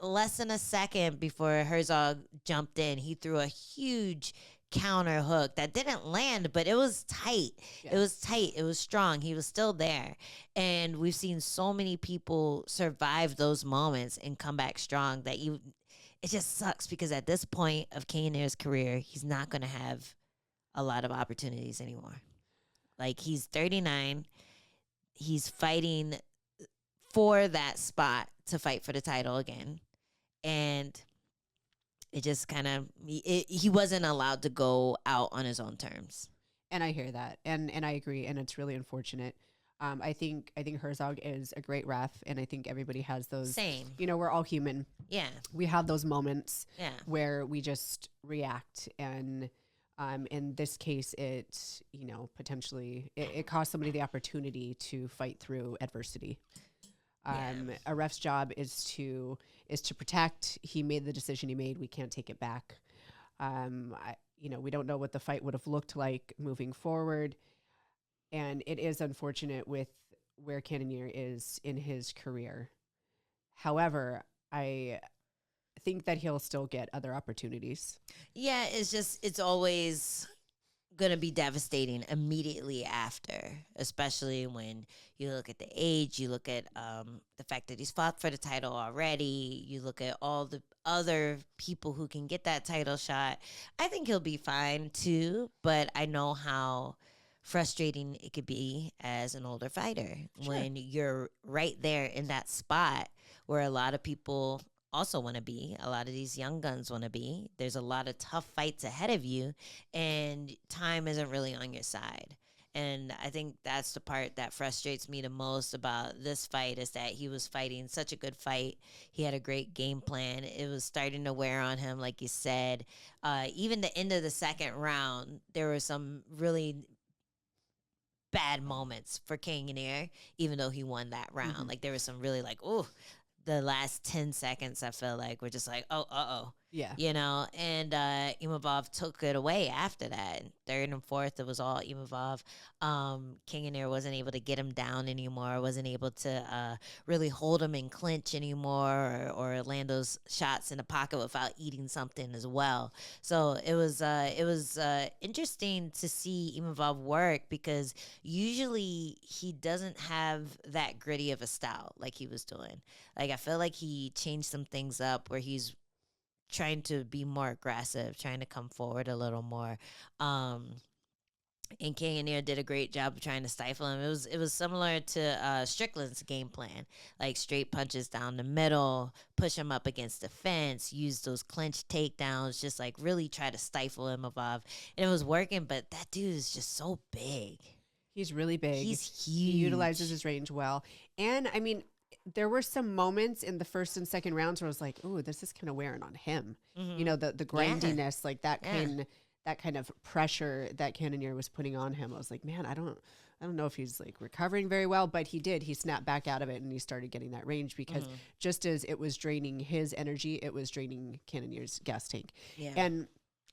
less than a second before Herzog jumped in. He threw a huge counter hook that didn't land, but it was tight. Yeah. It was tight. It was strong. He was still there. And we've seen so many people survive those moments and come back strong that it just sucks because at this point of Cannonier's career, he's not going to have a lot of opportunities anymore. Like, he's 39. He's fighting for that spot to fight for the title again. And it just kind of, he wasn't allowed to go out on his own terms. And I hear that, and I agree, and it's really unfortunate. I think Herzog is a great ref, and I think everybody has those. Same. You know, we're all human. Yeah. We have those moments where we just react, and in this case, it, you know, potentially it cost somebody the opportunity to fight through adversity. A ref's job is to protect. He made the decision he made. We can't take it back. You know, we don't know what the fight would have looked like moving forward. And it is unfortunate with where Cannonier is in his career. However, I think that he'll still get other opportunities. Yeah, it's always going to be devastating immediately after, especially when you look at the age, you look at the fact that he's fought for the title already, you look at all the other people who can get that title shot. I think he'll be fine too, but I know how frustrating it could be as an older fighter when you're right there in that spot where a lot of people also want to be. A lot of these young guns want to be. There's a lot of tough fights ahead of you, and time isn't really on your side. And I think that's the part that frustrates me the most about this fight, is that he was fighting such a good fight. He had a great game plan. It was starting to wear on him, like you said. Even the end of the second round, there were some really bad moments for Cannonier, even though he won that round. Mm-hmm. Like, there was some really like, ooh, the last 10 seconds, I feel like we're just like, oh, uh-oh. Yeah. You know, and Imanov took it away after that. Third and fourth, it was all Imanov. Cannonier wasn't able to get him down anymore, wasn't able to really hold him in clinch anymore, or land those shots in the pocket without eating something as well. So it was interesting to see Imanov work, because usually he doesn't have that gritty of a style like he was doing. Like, I feel like he changed some things up where he's trying to be more aggressive, trying to come forward a little more. And Cannonier did a great job of trying to stifle him. It was similar to Strickland's game plan, like straight punches down the middle, push him up against the fence, use those clinch takedowns, just like really try to stifle him above. And it was working, but that dude is just so big. He's really big. He's huge. He utilizes his range well. And I mean, there were some moments in the first and second rounds where I was like, "Ooh, this is kind of wearing on him." Mm-hmm. You know, the grindiness, like that kind of pressure that Cannonier was putting on him. I was like, man, I don't know if he's like recovering very well, but he snapped back out of it, and he started getting that range, because just as it was draining his energy, it was draining Cannonier's gas tank. Yeah.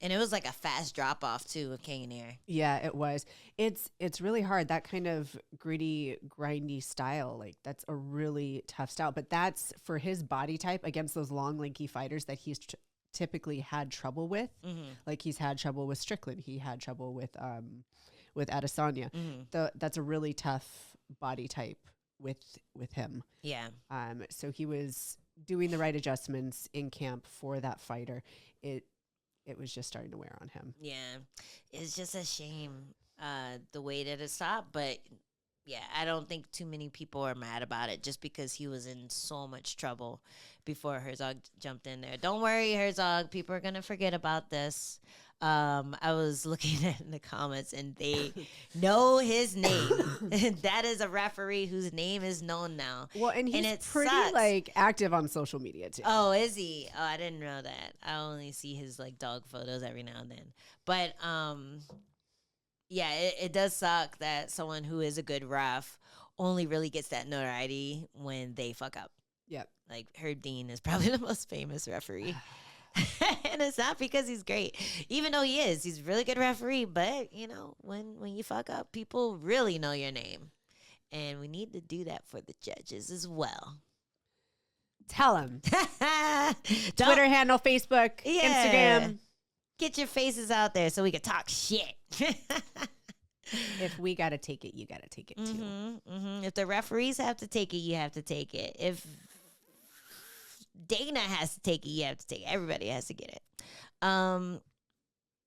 And it was like a fast drop off too with Cannonier. Yeah, it was. It's really hard. That kind of gritty, grindy style, like that's a really tough style. But that's for his body type against those long, lanky fighters that he's typically had trouble with. Mm-hmm. Like, he's had trouble with Strickland. He had trouble with Adesanya. Mm-hmm. That's a really tough body type with him. Yeah. So he was doing the right adjustments in camp for that fighter. It was just starting to wear on him. Yeah. It's just a shame the way that it stopped. But, yeah, I don't think too many people are mad about it, just because he was in so much trouble before Herzog jumped in there. Don't worry, Herzog. People are going to forget about this. I was looking at the comments, and they know his name. That is a referee whose name is known now. Well, and he's pretty sucks. Like active on social media too. Oh, is he? Oh, I didn't know that. I only see his like dog photos every now and then. But yeah, it does suck that someone who is a good ref only really gets that notoriety when they fuck up. Yep. Like, Herb Dean is probably the most famous referee. And it's not because he's great, even though he is. He's a really good referee, but, you know, when you fuck up, people really know your name. And we need to do that for the judges as well. Tell them. Twitter handle, Facebook, Instagram. Get your faces out there so we can talk shit. If we got to take it, you got to take it too. Mm-hmm, mm-hmm. If the referees have to take it, you have to take it. If Dana has to take it, you have to take it. Everybody has to get it.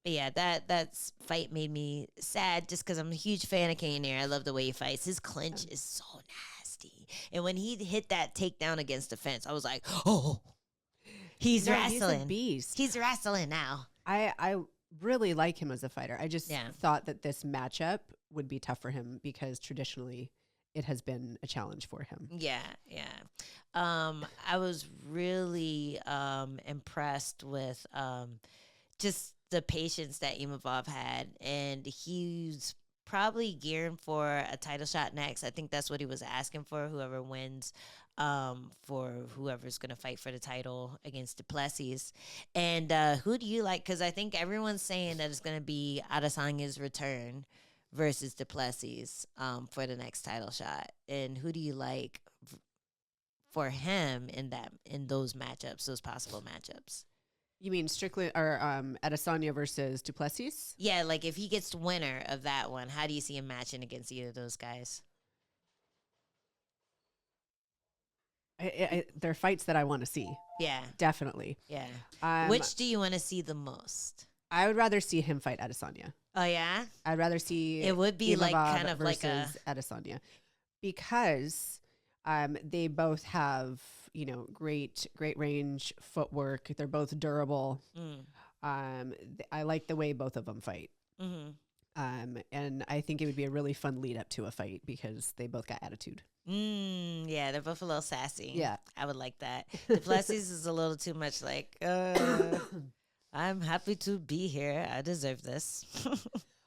But yeah, that fight made me sad just because I'm a huge fan of Cannonier. I love the way he fights. His clinch is so nasty. And when he hit that takedown against the fence, I was like, oh, he's wrestling. He's a beast. He's wrestling now. I really like him as a fighter. I just Yeah. thought that this matchup would be tough for him because traditionally it has been a challenge for him. Yeah, yeah. I was really impressed with just the patience that Imanov had, and he's probably gearing for a title shot next. I think that's what he was asking for, whoever wins, for whoever's going to fight for the title against Duplessis. And who do you like? Because I think everyone's saying that it's going to be Adesanya's return versus Duplessis for the next title shot. And who do you like for him in those matchups, those possible matchups? You mean Strickland or Adesanya versus Duplessis? Yeah, like if he gets the winner of that one, how do you see him matching against either of those guys? They're fights that I want to see. Yeah, Definitely. yeah. Which do you want to see the most? I would rather see him fight Adesanya. Oh yeah, I'd rather see it would be like Imanov kind of like a versus Adesanya because they both have great range, footwork. They're both durable. I like the way both of them fight. And I think it would be a really fun lead up to a fight because they both got attitude. Yeah, they're both a little sassy. Yeah. I would like that. Duplessis is a little too much like, I'm happy to be here. I deserve this.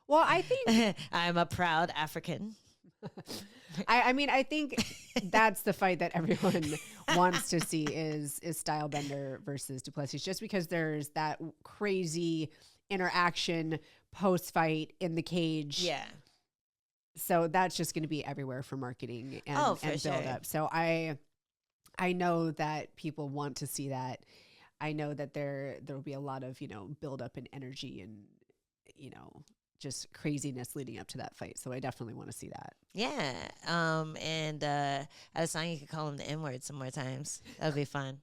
Well, I think I'm a proud African. I mean, I think that's the fight that everyone wants to see is Stylebender versus Duplessis, just because there's that crazy interaction post fight in the cage. Yeah. So that's just going to be everywhere for marketing and, Oh, for and build sure. up. So I know that people want to see that. I know that there will be a lot of, build up and energy and, just craziness leading up to that fight. So I definitely want to see that. Yeah. And Adesanya could call him the N-word some more times. That would be fun.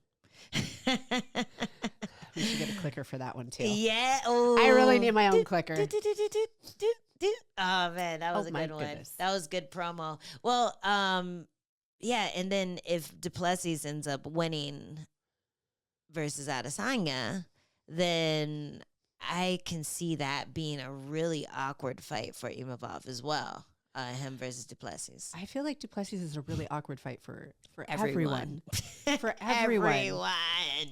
We should get a clicker for that one too. Yeah. Oh, I really need my own clicker. Oh man, that was a my good one. goodness. That was good promo. Well, yeah, and then if Duplessis ends up winning versus Adesanya, then I can see that being a really awkward fight for Imanov as well. Him versus Duplessis. I feel like Duplessis is a really awkward fight for Everyone. everyone. For everyone. Everyone.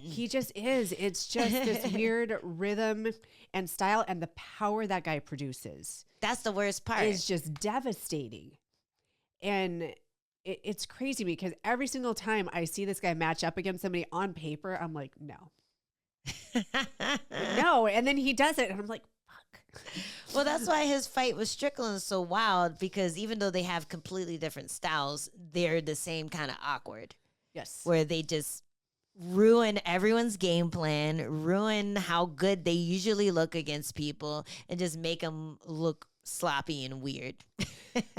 He just is. It's just this weird rhythm and style, and the power that guy produces That's the worst part. is just devastating. And it's crazy because every single time I see this guy match up against somebody on paper, I'm like, no. No. And then he does it, and I'm like, fuck. Well, that's why his fight with Strickland is so wild, because even though they have completely different styles, they're the same kind of awkward, Yes. where they just ruin everyone's game plan, ruin how good they usually look against people, and just make them look sloppy and weird.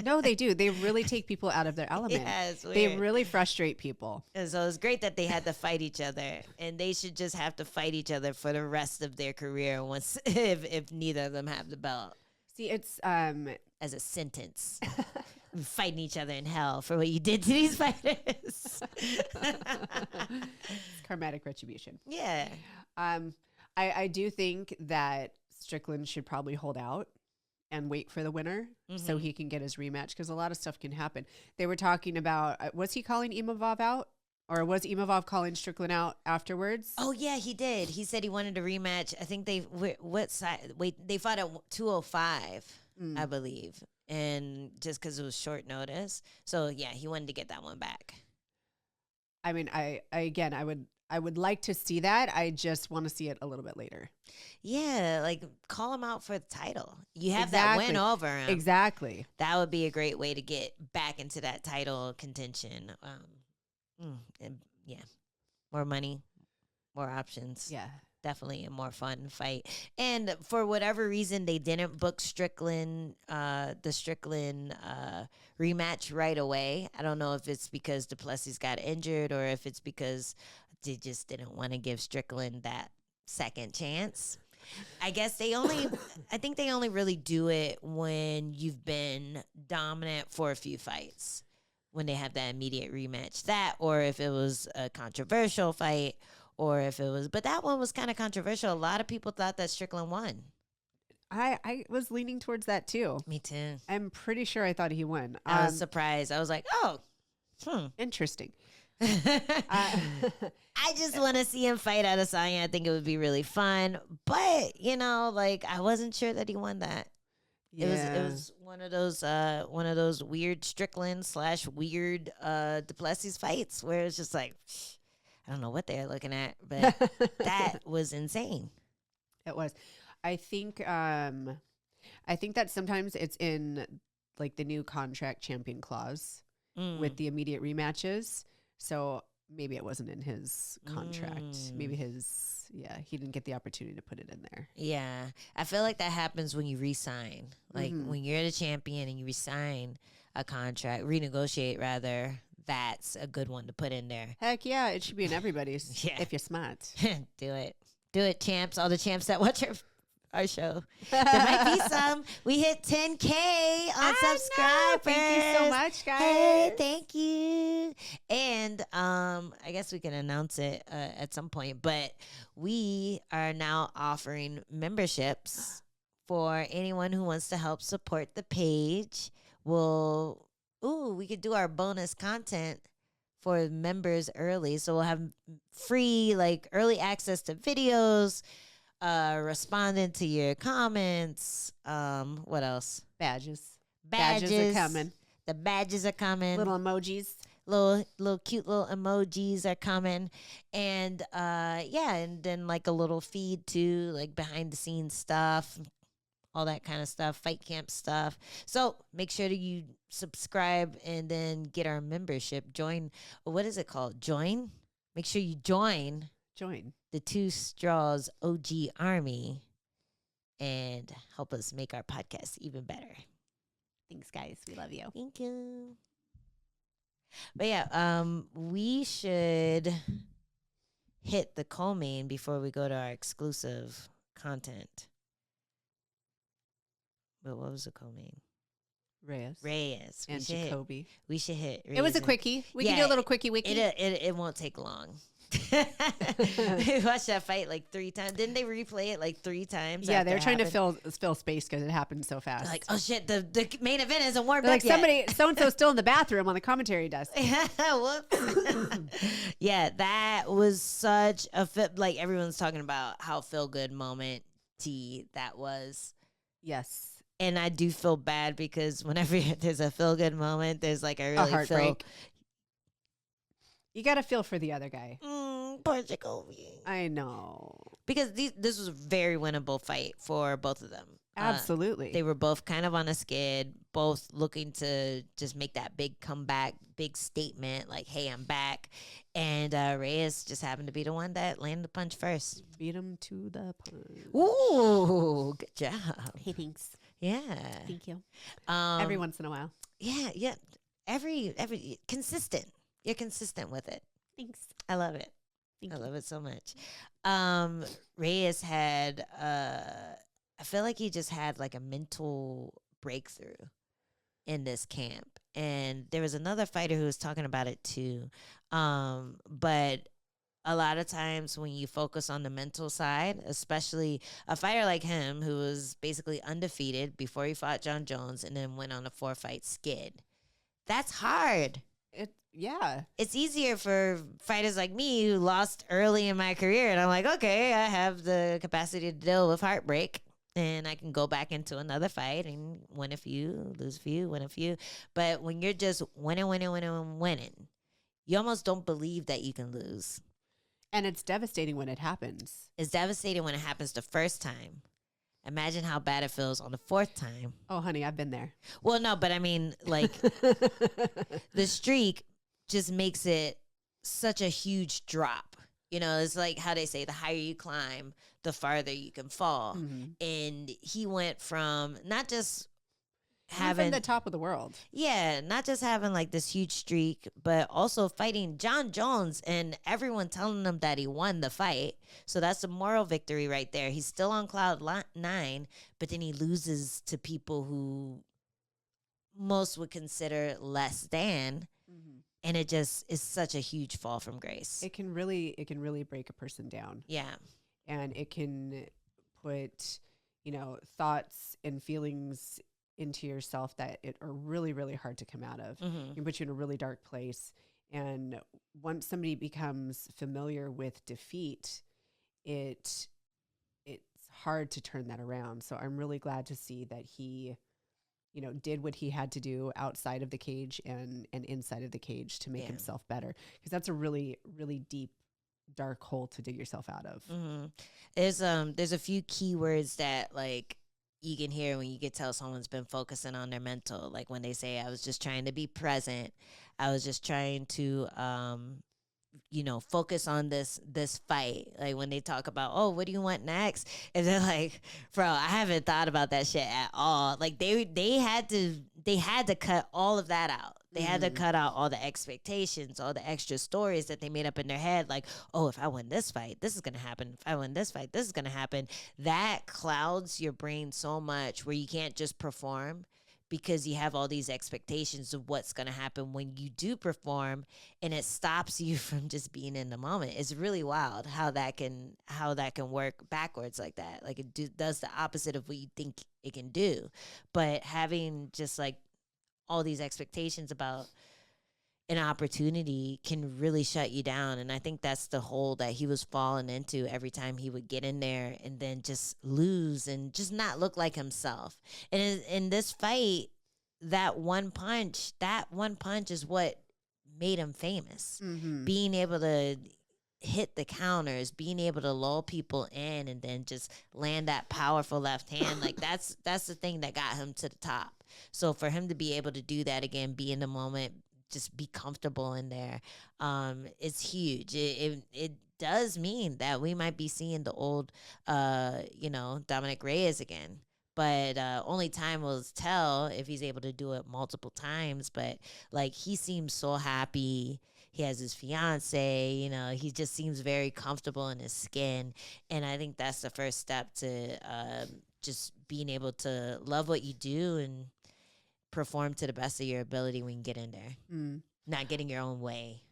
No, they do. They really take people out of their element. Yeah, it's They weird. really frustrate people. And so it's great that they had to fight each other, and they should just have to fight each other for the rest of their career once if neither of them have the belt See, it's as a sentence. Fighting each other in hell for what you did to these fighters. karmatic retribution. Yeah. I do think that Strickland should probably hold out and wait for the winner so he can get his rematch, because a lot of stuff can happen. They were talking about, was he calling Imanov out? Or was Imanov calling Strickland out afterwards? Oh yeah, he did. He said he wanted a rematch. I think they what side? Wait, they fought at 205, I believe, and just because it was short notice. So yeah, he wanted to get that one back. I mean, I would like to see that. I just want to see it a little bit later. Yeah, like call him out for the title. You have Exactly. that win over him. Exactly. That would be a great way to get back into that title contention. And yeah, more money, more options. Yeah. Definitely a more fun fight. And for whatever reason, they didn't book Strickland, the Strickland rematch right away. I don't know if it's because Duplessis got injured or if it's because they just didn't want to give Strickland that second chance. I guess I think they only really do it when you've been dominant for a few fights, when they have that immediate rematch. That, or if it was a controversial fight, or if it was, but that one was kind of controversial. A lot of people thought that Strickland won. I was leaning towards that too. Me too. I'm pretty sure I thought he won. I was surprised. I was like, oh, Interesting. I just want to see him fight Adesanya. I think it would be really fun. But, like, I wasn't sure that he won that. Yeah. It was one of those weird Strickland / weird Duplessis fights where it's just like, I don't know what they're looking at, but that was insane. It was. I think that sometimes it's in like the new contract champion clause with the immediate rematches. So maybe it wasn't in his contract. Maybe he didn't get the opportunity to put it in there. Yeah. I feel like that happens when you resign. Like when you're the champion and you resign a contract, renegotiate rather, that's a good one to put in there. Heck yeah, it should be in everybody's if you're smart. Do it. Do it, champs. All the champs that watch our show. There might be some. We hit 10K on subscribers. Thank you so much, guys. Hey, thank you. And I guess we can announce it at some point, but we are now offering memberships for anyone who wants to help support the page. We could do our bonus content for members early. So we'll have free, like, early access to videos, responding to your comments. What else? Badges. Badges are coming. The badges are coming. Little emojis. Little cute little emojis are coming. And and then like a little feed too, like behind the scenes stuff, all that kind of stuff, fight camp stuff. So make sure that you subscribe and then get our membership. Join. What is it called? Join? Make sure you join the Two Straws OG Army and help us make our podcast even better. Thanks, guys. We love you. Thank you. But yeah, we should hit the co-main before we go to our exclusive content. But what was the co-main? Reyes. And Jacoby. We should hit Reyes. It was a quickie. We can do a little quickie wiki. It won't take long. We watched that fight like 3 times. Didn't they replay it like 3 times? Yeah, they're trying to fill space because it happened so fast. They're like, oh shit, the main event isn't warmed up like yet. So-and-so's still in the bathroom on the commentary desk. Whoops. Yeah, that was such a like everyone's talking about how feel good moment that was. Yes. And I do feel bad because whenever there's a feel good moment, there's like a heartbreak. You got to feel for the other guy. Poor Jacoby. I know. Because this was a very winnable fight for both of them. Absolutely. They were both kind of on a skid, both looking to just make that big comeback, big statement, like, hey, I'm back. And Reyes just happened to be the one that landed the punch first. Beat him to the punch. Ooh, good job. Hey, thanks. Yeah. Thank you. Every once in a while. Yeah. Every consistent. You're consistent with it. Thanks. I love it. I love it so much. Reyes had, I feel like he just had like a mental breakthrough in this camp. And there was another fighter who was talking about it too. But a lot of times when you focus on the mental side, especially a fighter like him who was basically undefeated before he fought John Jones and then went on a 4-fight skid, that's hard. Yeah. It's easier for fighters like me who lost early in my career. And I'm like, okay, I have the capacity to deal with heartbreak. And I can go back into another fight and win a few, lose a few, win a few. But when you're just winning, you almost don't believe that you can lose. And it's devastating when it happens. It's devastating when it happens the first time. Imagine how bad it feels on the 4th time. Oh, honey, I've been there. Well, no, but I mean, like, the streak just makes it such a huge drop. You know, it's like how they say the higher you climb, the farther you can fall. Mm-hmm. And he went from not just having the top of the world. Yeah, not just having like this huge streak, but also fighting John Jones and everyone telling him that he won the fight. So that's a moral victory right there. He's still on cloud nine, but then he loses to people who most would consider less than. And it just is such a huge fall from grace. It can really break a person down. Yeah. And it can put, thoughts and feelings into yourself that are really, really hard to come out of. It can put you in a really dark place. And once somebody becomes familiar with defeat, it's hard to turn that around. So I'm really glad to see that he, did what he had to do outside of the cage and inside of the cage to make himself better. Because that's a really, really deep, dark hole to dig yourself out of. There's a few keywords that like you can hear when you can tell someone's been focusing on their mental. Like when they say, I was just trying to be present. I was just trying to focus on this fight. Like when they talk about, oh, what do you want next? And they're like, bro, I haven't thought about that shit at all. Like they had to cut all of that out. They had to cut out all the expectations, all the extra stories that they made up in their head. Like, oh, if I win this fight, this is going to happen. If I win this fight, this is going to happen. That clouds your brain so much where you can't just perform, because you have all these expectations of what's going to happen when you do perform, and it stops you from just being in the moment. It's really wild how that can work backwards like that. Like it does the opposite of what you think it can do. But having just like all these expectations about an opportunity can really shut you down. And I think that's the hole that he was falling into every time he would get in there and then just lose and just not look like himself. And in this fight, that one punch is what made him famous. Being able to hit the counters, being able to lull people in and then just land that powerful left hand, like that's the thing that got him to the top. So for him to be able to do that again, be in the moment, just be comfortable in there, it's huge. It does mean that we might be seeing the old, Dominic Reyes again. But only time will tell if he's able to do it multiple times. But like he seems so happy. He has his fiance, he just seems very comfortable in his skin. And I think that's the first step to just being able to love what you do and perform to the best of your ability when you get in there. Not getting your own way.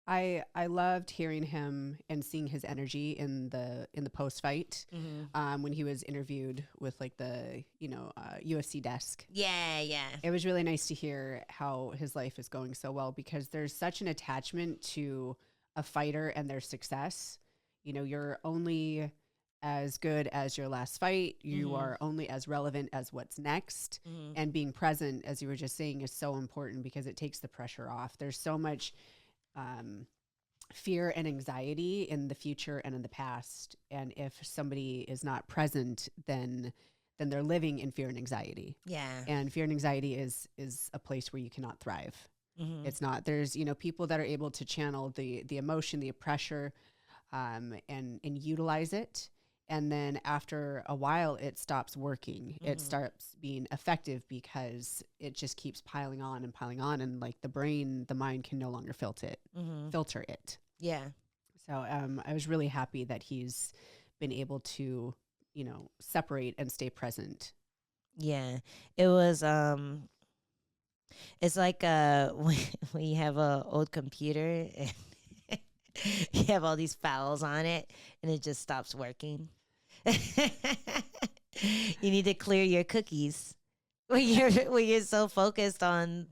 I loved hearing him and seeing his energy in the post fight when he was interviewed with like the UFC desk. Yeah. It was really nice to hear how his life is going so well, because there's such an attachment to a fighter and their success. You're only as good as your last fight. You are only as relevant as what's next. And being present, as you were just saying, is so important because it takes the pressure off. There's so much fear and anxiety in the future and in the past. And if somebody is not present, then they're living in fear and anxiety. Yeah. And fear and anxiety is a place where you cannot thrive. It's not. There's, people that are able to channel the emotion, the pressure, and utilize it. And then after a while, it stops working. It starts being effective because it just keeps piling on. And like the mind can no longer filter it. Yeah. So I was really happy that he's been able to, separate and stay present. Yeah. It was, it's like when you have a old computer and you have all these files on it and it just stops working. You need to clear your cookies when you're so focused on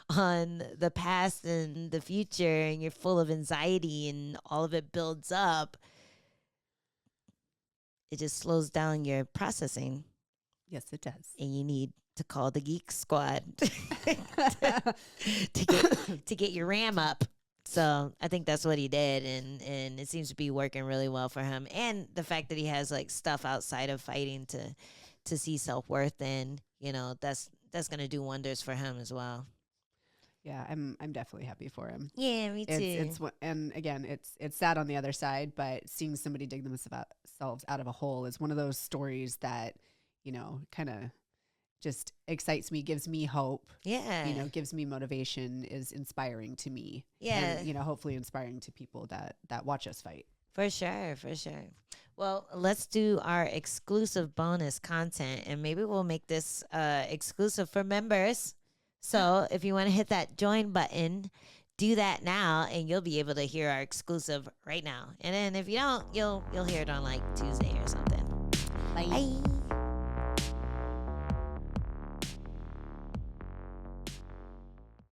the past and the future, and you're full of anxiety and all of it builds up. It just slows down your processing. Yes, it does. And you need to call the Geek Squad to get your RAM up. So I think that's what he did, and it seems to be working really well for him. And the fact that he has like stuff outside of fighting to see self-worth in, that's gonna do wonders for him as well. Yeah, I'm definitely happy for him. Yeah, me too. And again, it's sad on the other side, but seeing somebody dig themselves out of a hole is one of those stories that, kind of just excites me, gives me hope. Yeah. You know, gives me motivation, is inspiring to me. Yeah. And, you know, hopefully inspiring to people that watch us fight. For sure, for sure. Well, let's do our exclusive bonus content, and maybe we'll make this exclusive for members. So if you want to hit that join button, do that now, and you'll be able to hear our exclusive right now. And then if you don't, you'll hear it on like Tuesday or something. Bye. Bye.